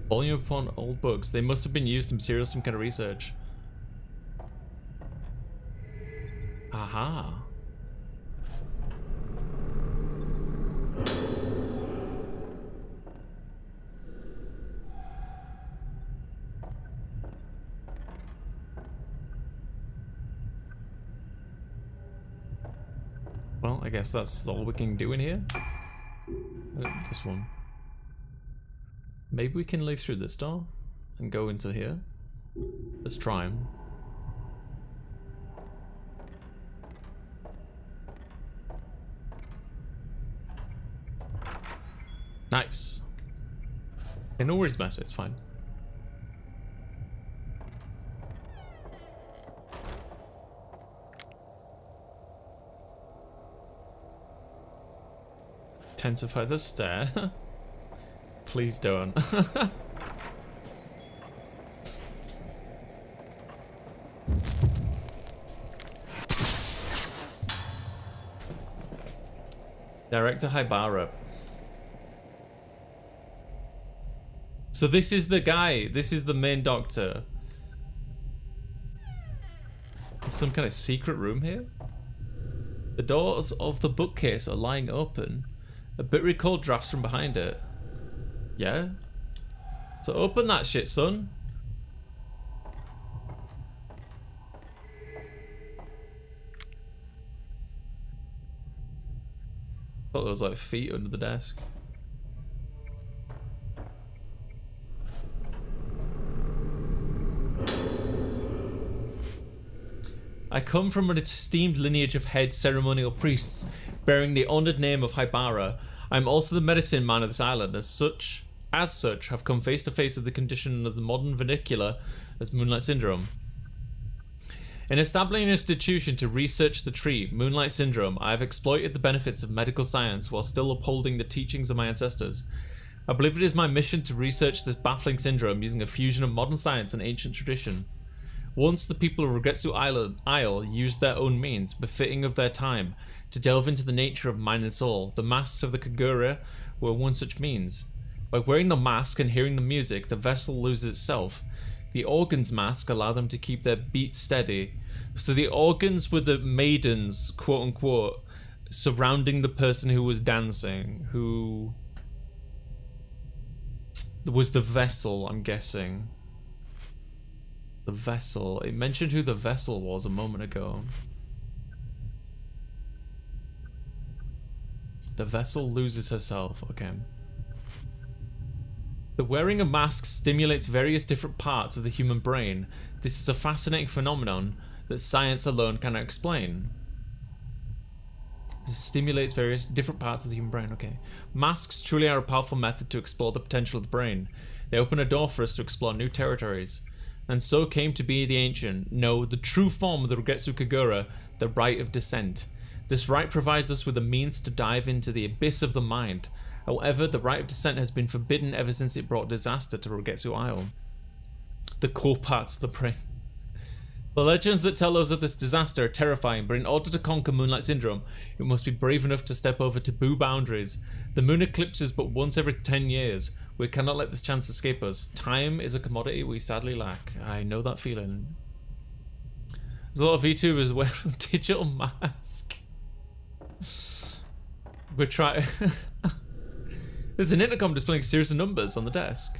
Volume upon old books. They must have been used in materials, some kind of research. Aha. Well, I guess that's all we can do in here. This one. Maybe we can leave through this door and go into here. Let's try him. Nice. Okay, no worries, Master. It's fine. Intensify the stare. Please don't. Director Haibara. So this is the guy. This is the main doctor. There's some kind of secret room here. The doors of the bookcase are lying open. A bittery cold drafts from behind it. Yeah? So open that shit, son. Thought there was like feet under the desk. I come from an esteemed lineage of head ceremonial priests bearing the honored name of Haibara. I am also the medicine man of this island. As such, have come face to face with the condition of the modern vernacular as Moonlight Syndrome. In establishing an institution to research the tree, Moonlight Syndrome, I have exploited the benefits of medical science while still upholding the teachings of my ancestors. I believe it is my mission to research this baffling syndrome using a fusion of modern science and ancient tradition. Once the people of Rugetsu Isle used their own means, befitting of their time, to delve into the nature of mind and soul, the masks of the Kagura were one such means. By wearing the mask and hearing the music, the vessel loses itself. The organs mask allow them to keep their beat steady. So the organs were the maidens, quote unquote, surrounding the person who was dancing, who was the vessel, I'm guessing. The vessel. It mentioned who the vessel was a moment ago. The vessel loses herself. Okay. The wearing of masks stimulates various different parts of the human brain. This is a fascinating phenomenon that science alone cannot explain. This stimulates various different parts of the human brain. Okay. Masks truly are a powerful method to explore the potential of the brain. They open a door for us to explore new territories. And so came to be the ancient, no, the true form of the Rugetsu Kagura, the right of descent. This right provides us with a means to dive into the abyss of the mind. However, the right of descent has been forbidden ever since it brought disaster to Rugetsu Isle. The core parts of the brain. The legends that tell us of this disaster are terrifying, but in order to conquer Moonlight Syndrome, you must be brave enough to step over taboo boundaries. The moon eclipses but once every 10 years. We cannot let this chance escape us. Time is a commodity we sadly lack. I know that feeling. There's a lot of VTubers wearing a digital mask. We're trying. There's an intercom displaying a series of numbers on the desk.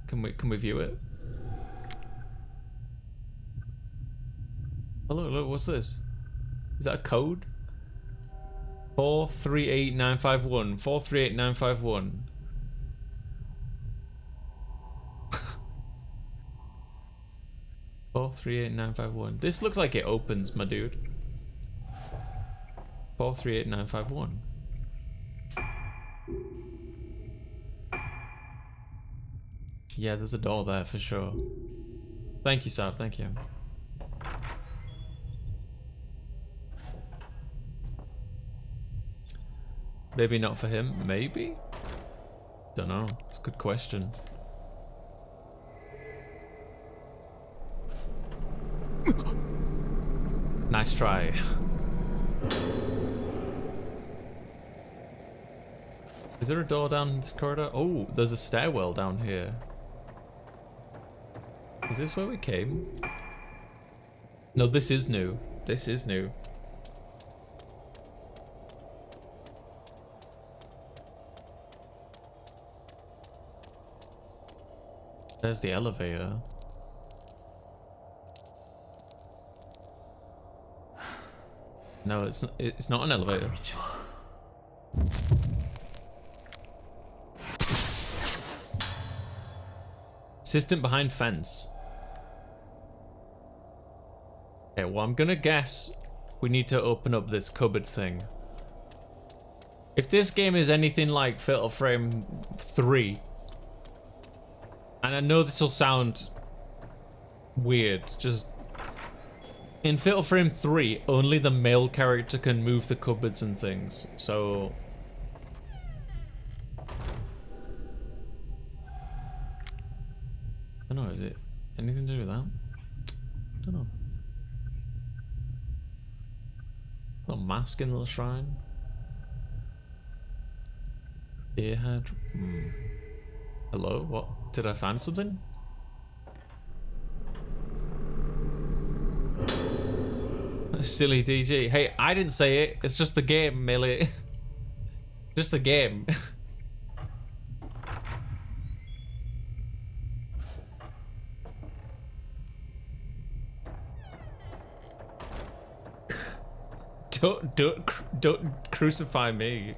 Can we view it? Oh, look, what's this? Is that a code? 438951. 438951. 438951. This looks like it opens, my dude. 438951. Yeah, there's a door there for sure. Thank you, Sav. Thank you. Maybe not for him. Maybe? Don't know. It's a good question. Nice try. Is there a door down this corridor? Oh, there's a stairwell down here. Is this where we came? No, this is new. This is new. There's the elevator. No, it's not an elevator. Assistant behind fence. Okay, well, I'm gonna guess we need to open up this cupboard thing. If this game is anything like Fatal Frame 3, and I know this will sound weird, just in Fatal Frame 3, only the male character can move the cupboards and things, so... I don't know, is it anything to do with that? I don't know. Little mask in the shrine. Earhead. Hello? What? Did I find something? Silly DG. Hey, I didn't say it. It's just the game, Millie. Just the game. Don't crucify me.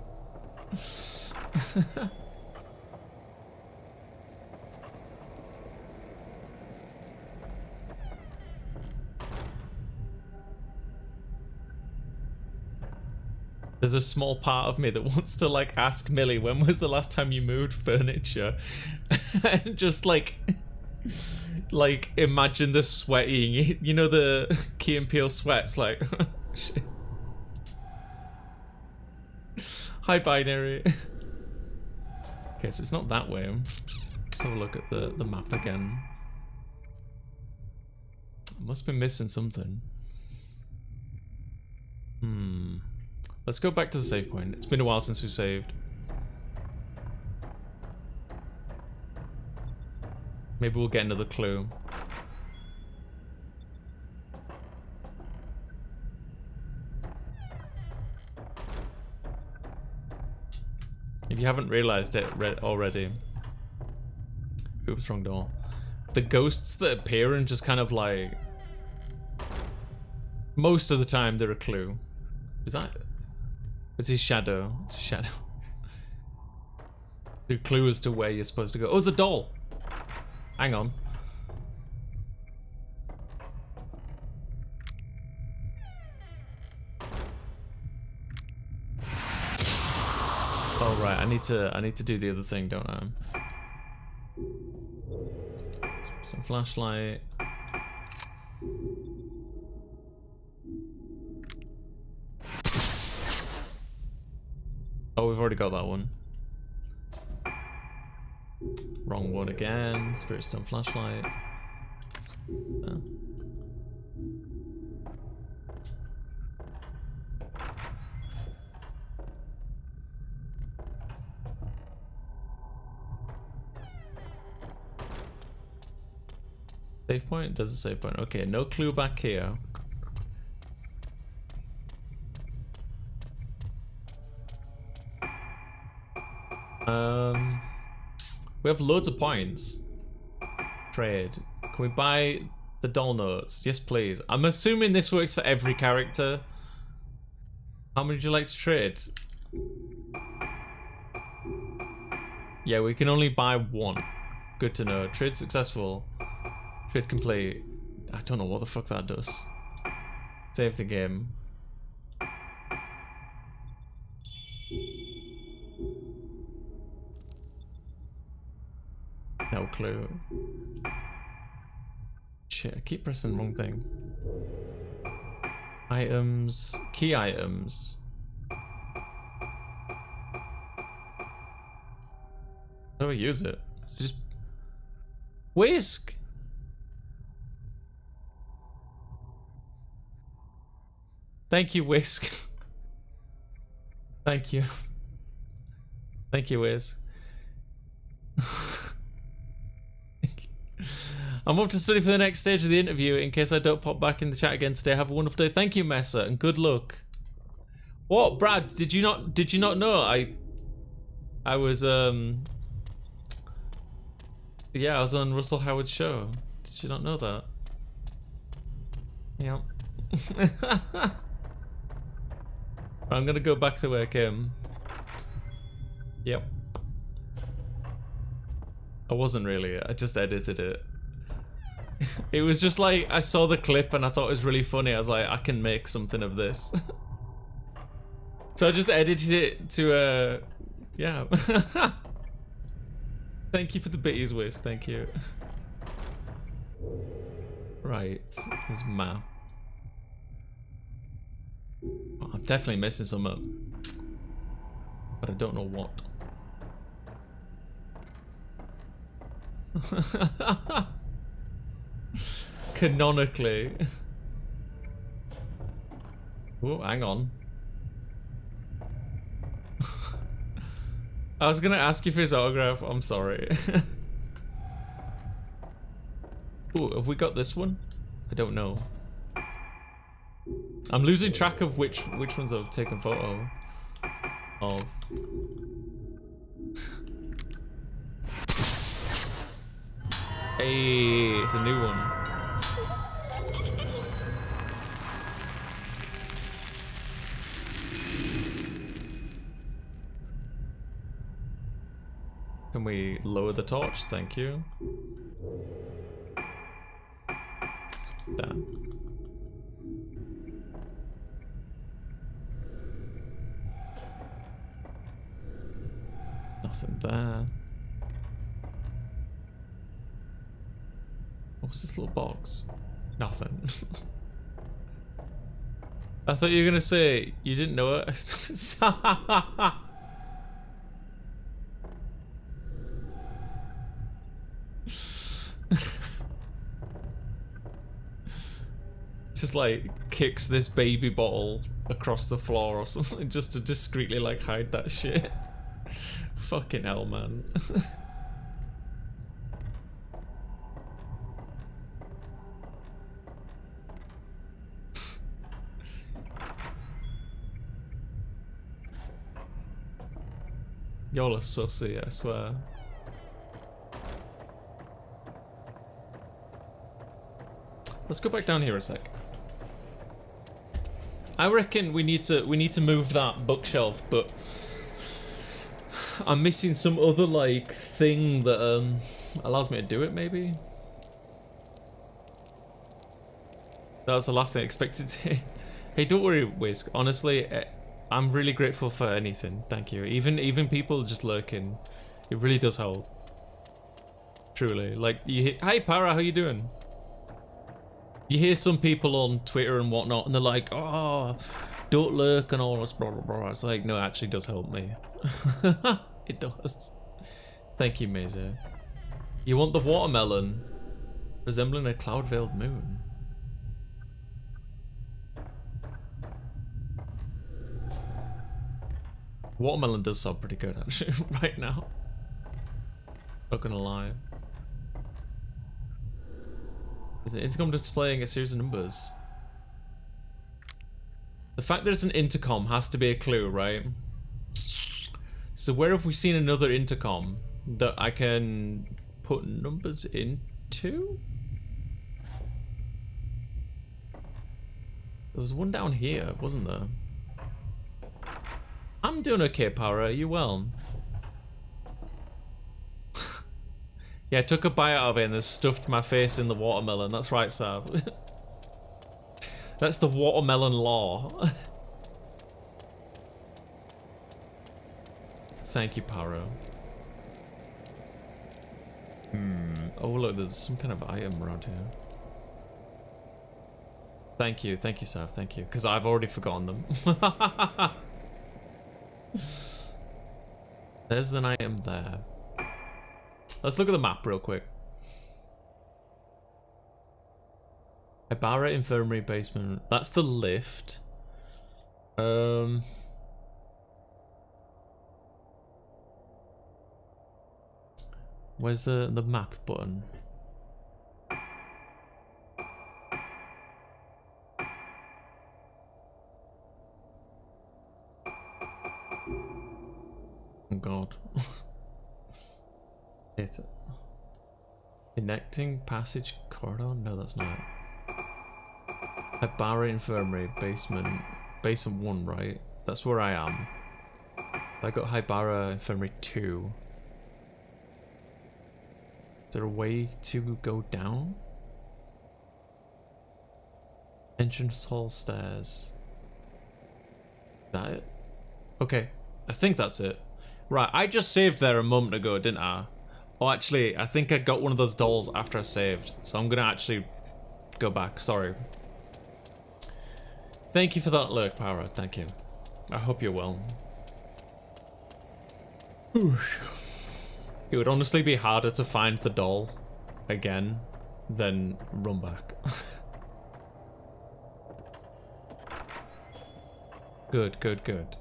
There's a small part of me that wants to like ask Millie, when was the last time you moved furniture? And just like imagine the sweating, you know, the Key and Peele sweats, like shit. Hi binary. Okay, so it's not that way. Let's have a look at the map again. Must be missing something. Let's go back to the save point. It's been a while since we saved. Maybe we'll get another clue. If you haven't realized it already. Oops, wrong door. The ghosts that appear and just kind of like... most of the time they're a clue. Is that... it's his shadow. It's a shadow. The clue as to where you're supposed to go. Oh, it's a doll! Hang on. Oh right, I need to do the other thing, don't I? Some flashlight. Oh, we've already got that one. Wrong one again. Spirit Stone flashlight. Oh. Save point? There's a save point. Okay, no clue back here. We have loads of points. Trade. Can we buy the doll notes? Yes, please. I'm assuming this works for every character. How many would you like to trade? Yeah, we can only buy one. Good to know. Trade successful. Trade complete. I don't know what the fuck that does. Save the game. No clue. Shit, I keep pressing the wrong thing. Items, key items. How do I use it? It's just whisk. Thank you, whisk. Thank you. Thank you, Wiz. I'm up to study for the next stage of the interview in case I don't pop back in the chat again today. Have a wonderful day. Thank you, Messa, and good luck. What, Brad? Did you not know I was yeah, I was on Russell Howard's show. Did you not know that? Yeah. I'm gonna go back to where I came. Yep. I wasn't really, I just edited it. It was just like, I saw the clip and I thought it was really funny. I was like, I can make something of this. So I just edited it to, yeah. Thank you for the bitties, Wiz, thank you. Right, there's Ma. Oh, I'm definitely missing something. But I don't know what. Canonically. Oh, hang on. I was gonna ask you for his autograph, I'm sorry. Ooh, have we got this one? I don't know. I'm losing track of which ones I've taken photo of. Hey, it's a new one. Can we lower the torch? Thank you. Damn. Nothing there. What's this little box? Nothing. I thought you were gonna say you didn't know it. Just like kicks this baby bottle across the floor or something just to discreetly like hide that shit. Fucking hell, man. Y'all are sussy, I swear. Let's go back down here a sec. I reckon we need to move that bookshelf, but I'm missing some other like thing that allows me to do it. Maybe that was the last thing I expected to hear. Hey, don't worry, Whisk. Honestly, I'm really grateful for anything. Thank you. Even people just lurking, it really does help. Truly, like you hear, "Hi, Para, how you doing?" You hear some people on Twitter and whatnot, and they're like, "Oh, don't lurk and all this blah blah blah." It's like, no, it actually does help me. It does. Thank you, Meza. You want the watermelon, resembling a cloud-veiled moon. Watermelon does sound pretty good actually right now. Not gonna lie. Is an intercom displaying a series of numbers? The fact that it's an intercom has to be a clue, right? So where have we seen another intercom that I can put numbers into? There was one down here, wasn't there? I'm doing okay, Para. Are you well? Yeah, I took a bite out of it and then stuffed my face in the watermelon. That's right, Sav. That's the watermelon law. Thank you, Paro. Oh look, there's some kind of item around here. Thank you, Sav, thank you. Because I've already forgotten them. There's an item there. Let's look at the map real quick. Ibarra Infirmary Basement. That's the lift. Where's the map button? Oh god. Hit it. Connecting passage corridor? No, that's not it. Ibarra Infirmary Basement. Basement 1, right? That's where I am. I got Ibarra Infirmary 2. Is there a way to go down? Entrance hall stairs. Is that it? Okay, I think that's it. Right, I just saved there a moment ago, didn't I? Oh, actually, I think I got one of those dolls after I saved. So I'm gonna actually go back, sorry. Thank you for that lurk, Power. Thank you. I hope you're well. It would honestly be harder to find the doll again than run back. Good, good, good.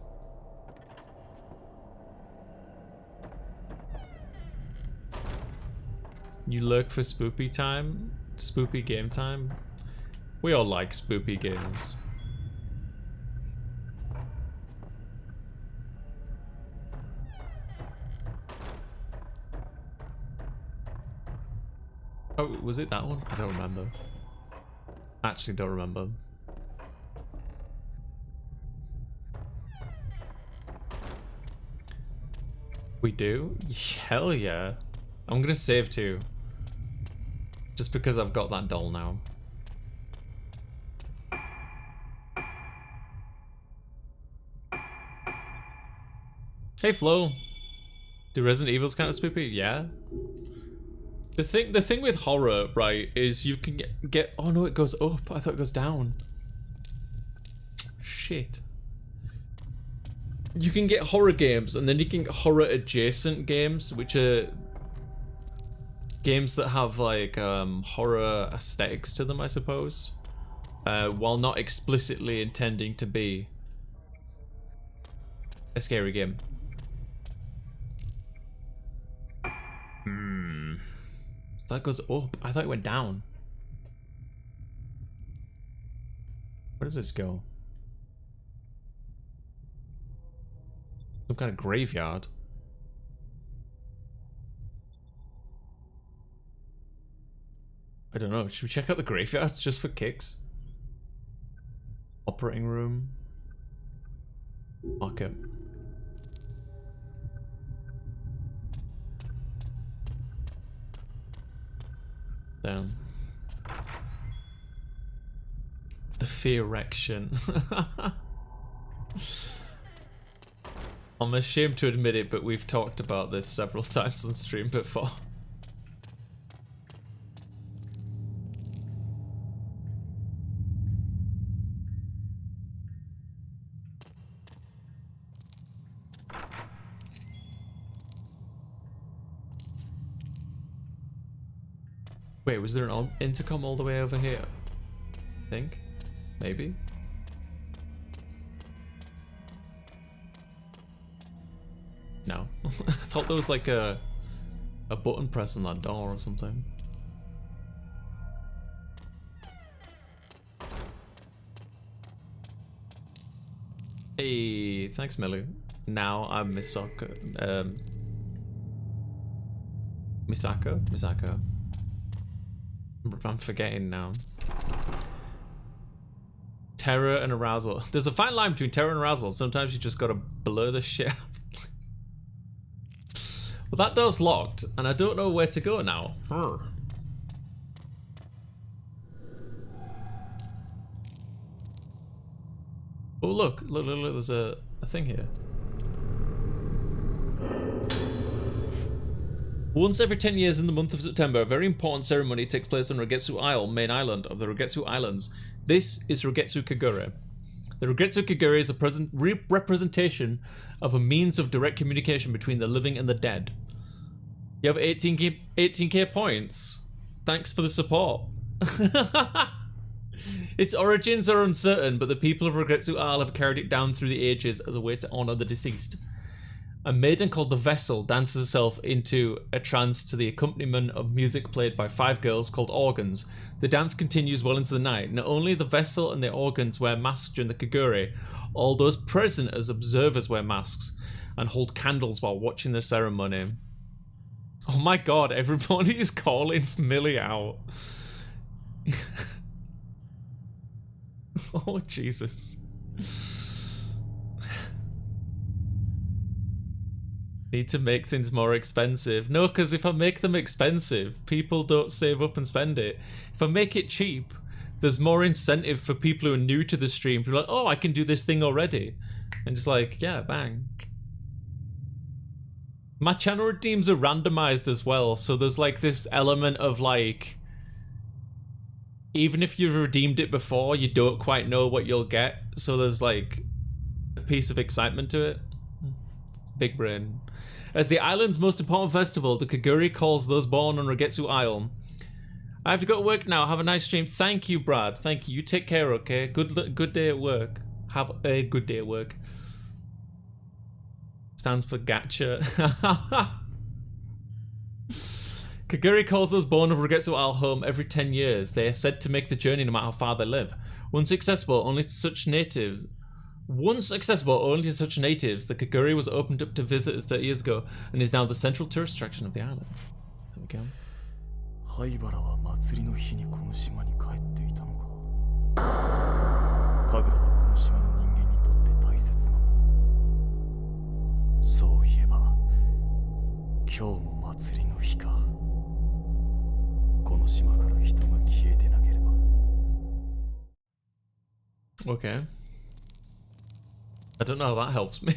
You lurk for spoopy time? Spoopy game time? We all like spoopy games. Oh, was it that one? I don't remember. Actually don't remember. We do? Hell yeah. I'm gonna save too. Just because I've got that doll now. Hey Flo. Do Resident Evil's kind of spoopy? Yeah. The thing with horror, right, is you can get oh no, it goes up. I thought it goes down. Shit. You can get horror games, and then you can get horror adjacent games, which are games that have like horror aesthetics to them, I suppose, while not explicitly intending to be a scary game. That goes up. I thought it went down. Where does this go? Some kind of graveyard. I don't know. Should we check out the graveyard just for kicks? Operating room. Market. Down. The Fearection. I'm ashamed to admit it, but we've talked about this several times on stream before. Wait, was there an intercom all the way over here? I think? Maybe? No. I thought there was like a button press on that door or something. Hey, thanks Millie. Now I'm Misako. Misako. I'm forgetting now. Terror and arousal. There's a fine line between terror and arousal. Sometimes you just gotta blur the shit out. Well, that door's locked, and I don't know where to go now. Oh, look, there's a thing here. Once every 10 years in the month of September, a very important ceremony takes place on Rogetsu Isle, main island of the Rogetsu Islands. This is Rogetsu Kagure. The Rogetsu Kagure is a representation of a means of direct communication between the living and the dead. You have 18k points. Thanks for the support. Its origins are uncertain, but the people of Rogetsu Isle have carried it down through the ages as a way to honor the deceased. A maiden called the Vessel dances herself into a trance to the accompaniment of music played by 5 girls called organs. The dance continues well into the night. Not only the Vessel and the organs wear masks during the Kagure, all those present as observers wear masks and hold candles while watching the ceremony. Oh my god, everybody is calling Millie out. Oh Jesus. Need to make things more expensive. No, because if I make them expensive, people don't save up and spend it. If I make it cheap, there's more incentive for people who are new to the stream to be like, oh, I can do this thing already. And just like, yeah, bang. My channel redeems are randomized as well, so there's like this element of like, even if you've redeemed it before, you don't quite know what you'll get. So there's like a piece of excitement to it. Big brain. As the island's most important festival, the Kagure calls those born on Rogetsu Isle. I have to go to work now. Have a nice stream. Thank you, Brad. Thank you. You take care, okay? Good day at work. Have a good day at work. Stands for Gacha. Kagure calls those born of Rogetsu Isle home every 10 years. They are said to make the journey no matter how far they live. Once accessible only to such natives, the Kagure was opened up to visitors 30 years ago and is now the central tourist attraction of the island. There we go. 灰原は祭りの日にこの島に帰っていたのか。神楽はこの島の人間にとって大切なもの。そういえば、今日も祭りの日か。この島から人が消えてなければ。Okay. I don't know how that helps me.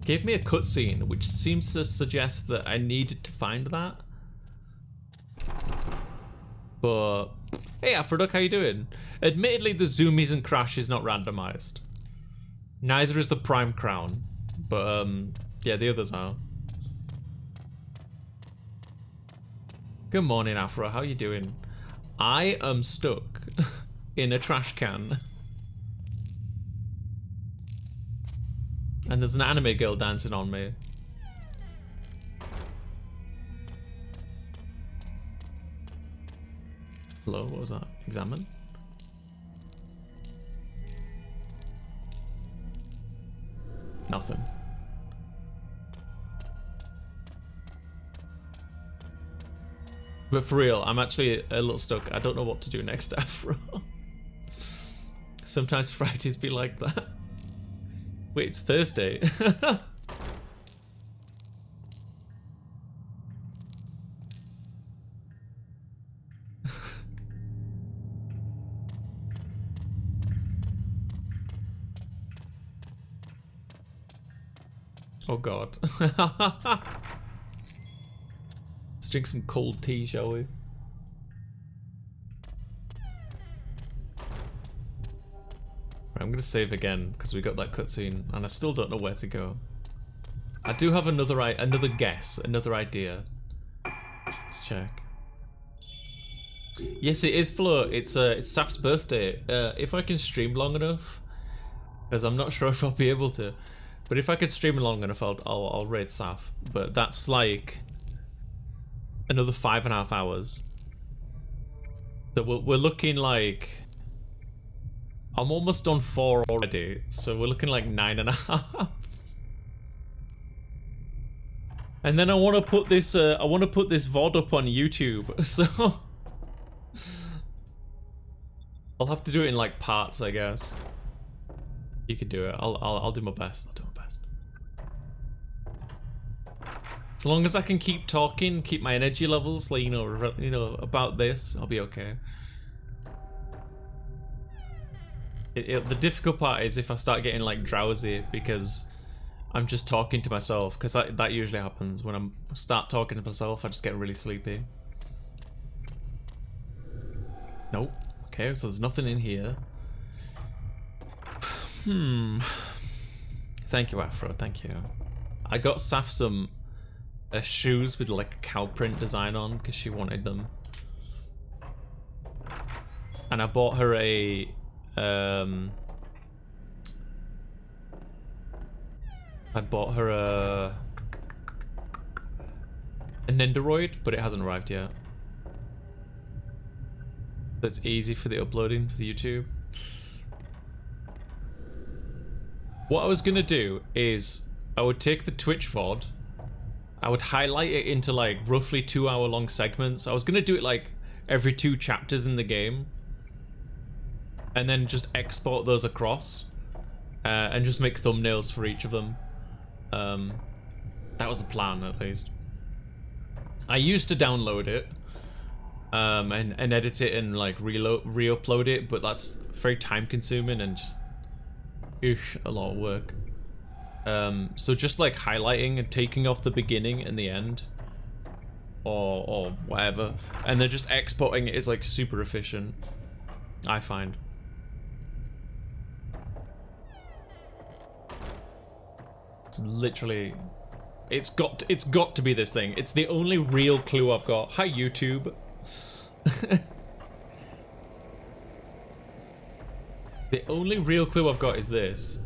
Gave me a cutscene, which seems to suggest that I needed to find that. But hey, Aphrodite, how you doing? Admittedly, the zoomies and crash is not randomized. Neither is the Prime Crown, but yeah, the others are. Good morning, Afro. How you doing? I am stuck in a trash can. And there's an anime girl dancing on me. Hello, what was that? Examine? Nothing. But for real, I'm actually a little stuck. I don't know what to do next, Afro. Sometimes Fridays be like that. Wait, it's Thursday. Oh god. Let's drink some cold tea, shall we? I'm gonna save again because we got that cutscene and I still don't know where to go. I do have another guess, another idea. Let's check. Yes, it is Flo. It's Saf's birthday. If I can stream long enough, because I'm not sure if I'll be able to, but if I could stream long enough, I'll raid Saf. But that's like another 5.5 hours. So we're looking like. I'm almost done 4 already, so we're looking like 9.5. And then I want to put this VOD up on YouTube, so I'll have to do it in like parts, I guess. You can do it. I'll do my best. I'll do my best. As long as I can keep talking, keep my energy levels, like you know about this, I'll be okay. The difficult part is if I start getting like drowsy because I'm just talking to myself, because that usually happens when I start talking to myself. I just get really sleepy. Nope. Okay, so there's nothing in here. Thank you, Afro. Thank you. I got Saf some shoes with like a cow print design on because she wanted them, and I bought her a an Nendoroid, but it hasn't arrived yet. That's easy for the uploading for the YouTube. What I was gonna do is I would take the Twitch VOD, I would highlight it into like roughly 2-hour-long segments. I was gonna do it like every 2 chapters in the game, and then just export those across, and just make thumbnails for each of them. That was the plan, at least. I used to download it, and edit it and like re-upload it, but that's very time-consuming and just a lot of work. So just like highlighting and taking off the beginning and the end, or whatever, and then just exporting it is like super efficient, I find. Literally, it's got to be this thing. It's the only real clue I've got. Hi, YouTube. The only real clue I've got is this.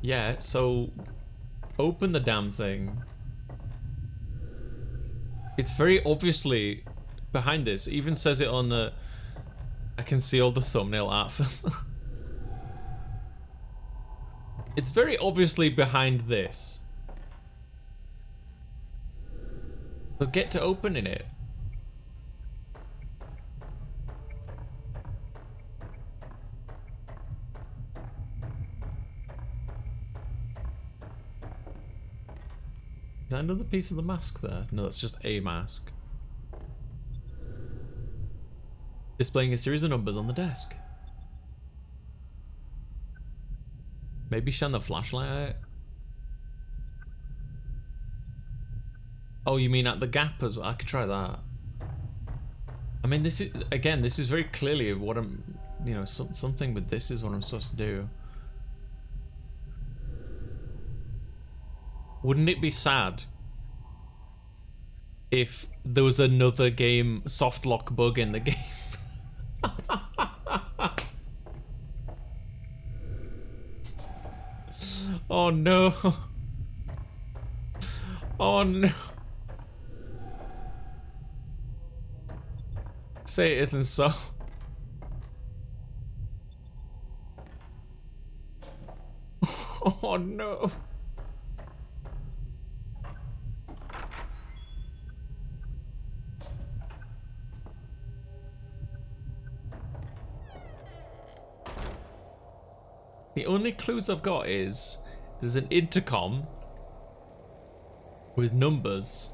Yeah, so open the damn thing. It's very obviously behind this. It even says it on the... I can see all the thumbnail art for It's very obviously behind this. So get to opening it. Is that another piece of the mask there? No, that's just a mask. Displaying a series of numbers on the desk. Maybe shine the flashlight at it? Oh, you mean at the gap as well? I could try that. I mean, this is, again, this is very clearly what I'm, you know, something with this is what I'm supposed to do. Wouldn't it be sad if there was another game soft lock bug in the game? Oh no. Oh no. Say it isn't so. Oh no. The only clues I've got is there's an intercom with numbers.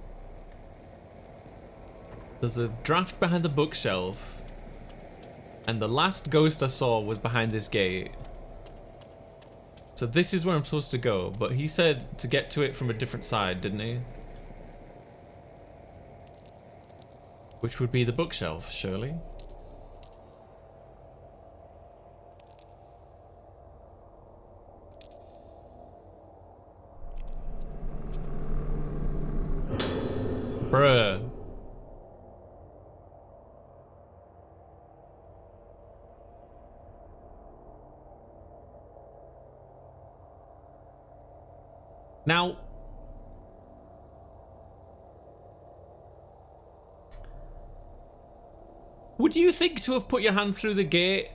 There's a draft behind the bookshelf, and the last ghost I saw was behind this gate. So this is where I'm supposed to go, but he said to get to it from a different side, didn't he? Which would be the bookshelf, surely. Bruh. Now, would you think to have put your hand through the gate?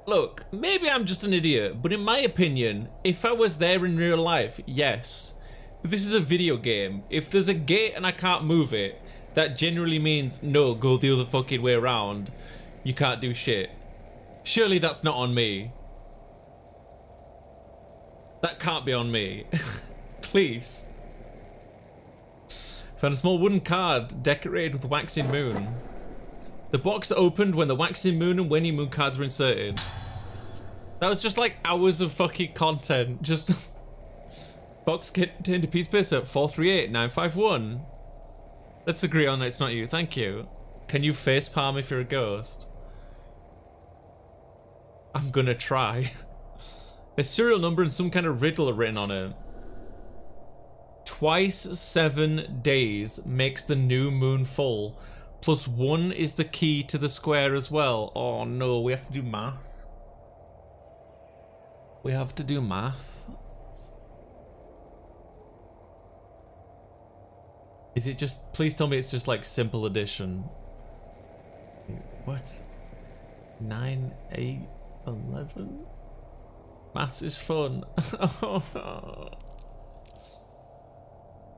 Look, maybe I'm just an idiot, but in my opinion, if I was there in real life, yes. But this is a video game. If there's a gate and I can't move it, that generally means, no, go the other fucking way around. You can't do shit. Surely that's not on me. That can't be on me. Please. Found a small wooden card decorated with a waxing moon. The box opened when the waxing moon and waning moon cards were inserted. That was just like hours of fucking content. Just box contained a piece of piss at 438951. Let's agree on it's not you. Thank you. Can you facepalm if you're a ghost? I'm gonna try. A serial number and some kind of riddle are written on it. Twice 7 days makes the new moon full. Plus 1 is the key to the square as well. Oh no, we have to do math. We have to do math. Is it just, please tell me it's just like simple addition. What? 9, 8, 11? Maths is fun.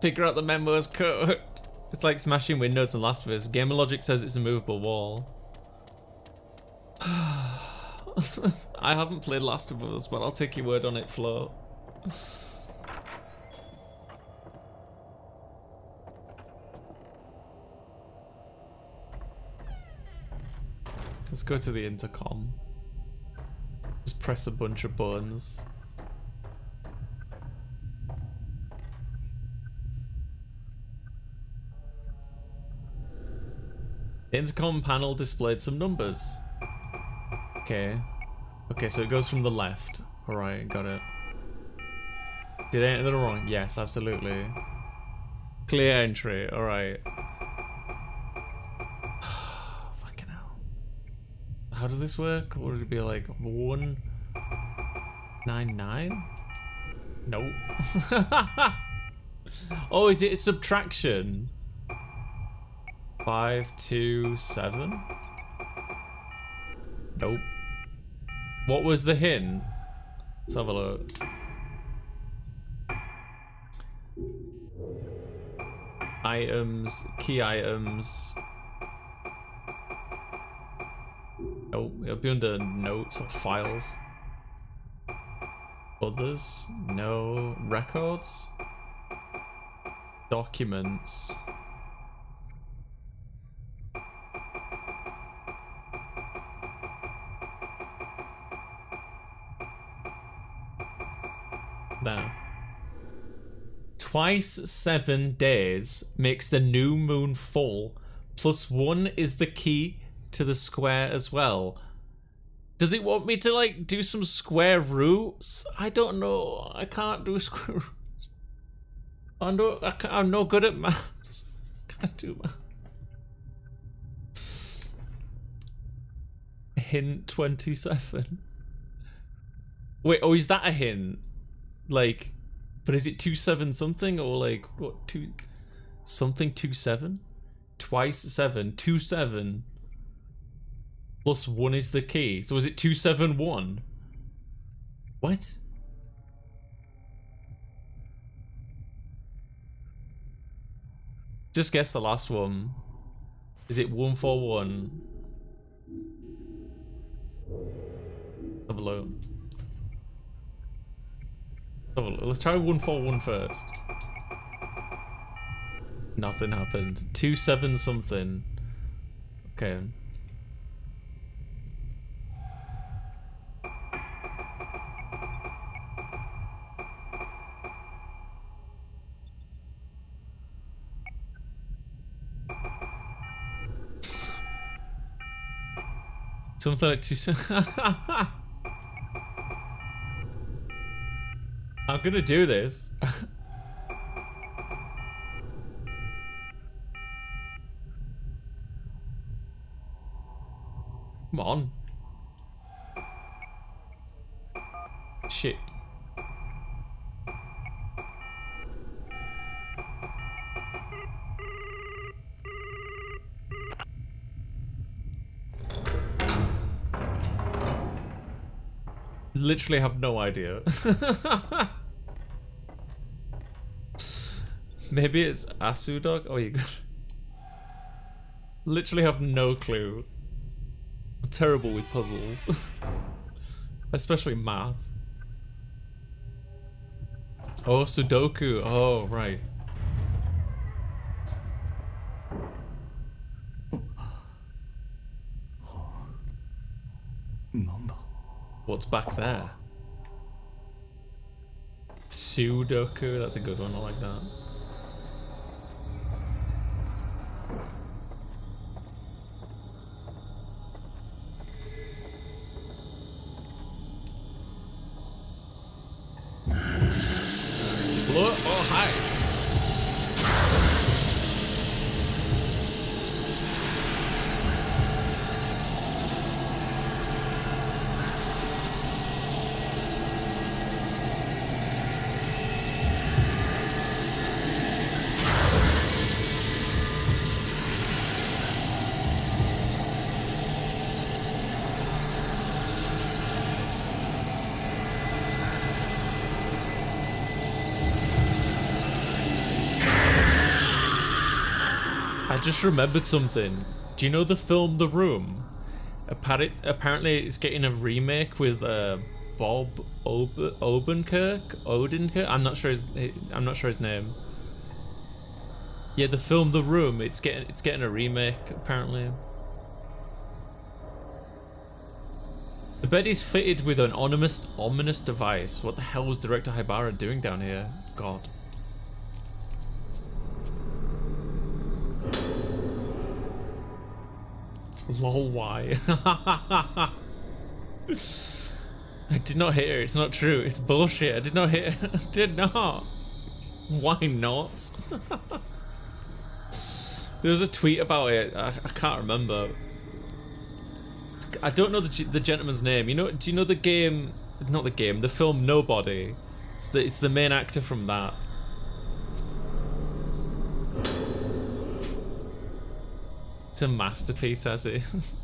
Figure out the memo's code. It's like smashing windows in Last of Us. Gamer Logic says it's a movable wall. I haven't played Last of Us, but I'll take your word on it, Flo. Let's go to the intercom. Just press a bunch of buttons. The intercom panel displayed some numbers. Okay. Okay, so it goes from the left. Alright, got it. Did I enter the wrong? Yes, absolutely. Clear entry, alright. Fucking hell. How does this work? Or would it be like 199? Nope. Oh, is it a subtraction? 5, 2, 7? Nope. What was the hint? Let's have a look. Items, key items. Nope, it'll be under notes or files. Others? No. Records? Documents. There. Twice 7 days makes the new moon full. Plus 1 is the key to the square as well. Does it want me to like do some square roots? I don't know. I can't do square roots. I'm no good at maths. Can't do maths. Hint 27. Wait, oh, is that a hint? Like, but is it 27 something or like what 2 something 27? Twice 7, 27 plus 1 is the key. So is it 271? What? Just guess the last one. Is it 141? Have a look. Let's try 141 first. Nothing happened. 27 something. Okay. Something like 27. I'm gonna do this. Come on. Shit. Literally have no idea. Maybe it's Asudog? Oh, you good. Literally have no clue. I'm terrible with puzzles. Especially math. Oh, Sudoku. Oh, right. What's back there? Sudoku, that's a good one, I like that. Look, oh hi. I just remembered something. Do you know the film The Room? Apparently it's getting a remake with Bob Odenkirk. I'm not sure his name. Yeah, the film The Room. It's getting a remake apparently. The bed is fitted with an ominous device. What the hell was Director Haibara doing down here? God. Lol, why? I did not hear. It's not true. It's bullshit. I did not hear. I did not. Why not? There was a tweet about it. I can't remember. I don't know the gentleman's name. You know? Do you know the game? Not the game. The film Nobody. It's the main actor from that. It's a masterpiece as is.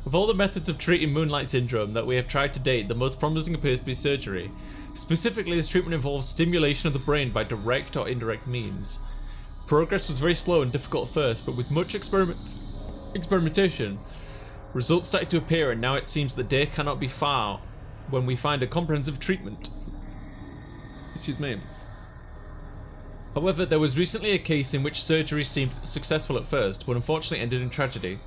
Of all the methods of treating Moonlight Syndrome that we have tried to date, the most promising appears to be surgery. Specifically, this treatment involves stimulation of the brain by direct or indirect means. Progress was very slow and difficult at first, but with much experimentation, results started to appear, and now it seems the day cannot be far when we find a comprehensive treatment. Excuse me. However, there was recently a case in which surgery seemed successful at first, but unfortunately ended in tragedy.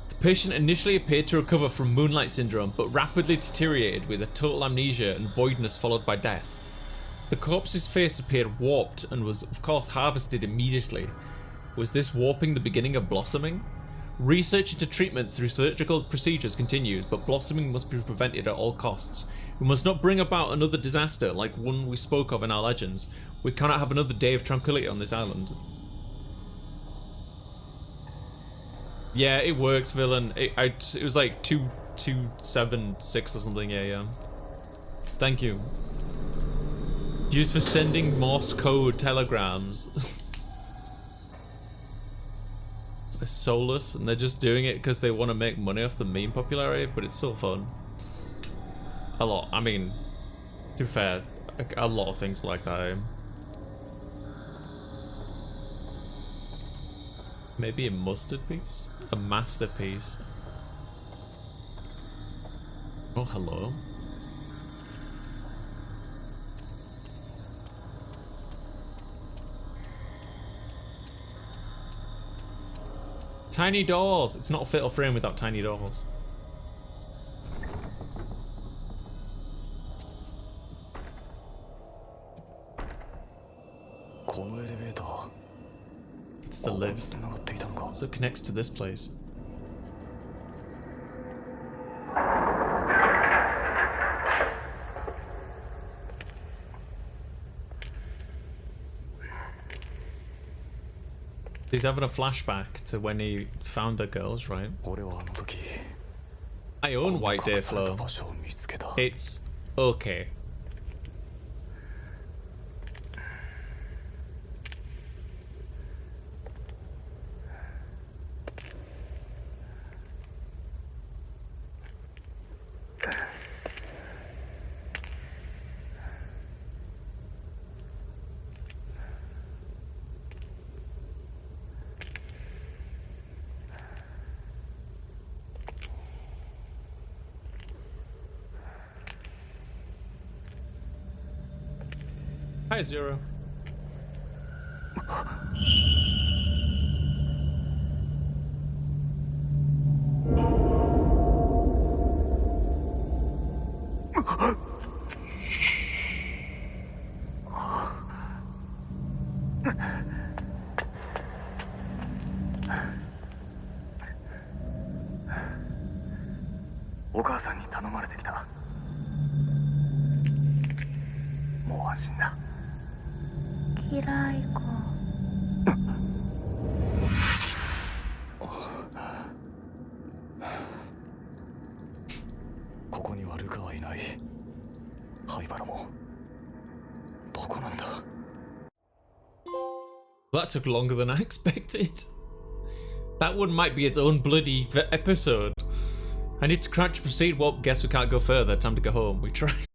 The patient initially appeared to recover from Moonlight Syndrome, but rapidly deteriorated with a total amnesia and voidness followed by death. The corpse's face appeared warped and was, of course, harvested immediately. Was this warping the beginning of blossoming? Research into treatment through surgical procedures continues, but blossoming must be prevented at all costs. We must not bring about another disaster like one we spoke of in our legends. We cannot have another day of tranquility on this island. Yeah, it worked, villain. It was like 276 or something. Yeah. Thank you. Used for sending Morse code telegrams. They're soulless, and they're just doing it because they want to make money off the meme popularity, but it's so fun. A lot. I mean, to be fair, a lot of things like that. Maybe a mustard piece? A masterpiece. Oh, hello. Tiny doors! It's not a fatal frame without tiny doors. It's the lift. So it connects to this place. He's having a flashback to when he found the girls, right? I own White Day Flow. It's okay. Hi, Zero. お母さんに頼まれてきた。もう安心だ。嫌い子。ここにはルカはいない。灰原もどこなんだ。 That took longer than I expected. That one might be its own bloody episode. I need to crouch to proceed. Well, guess we can't go further. Time to go home. We tried.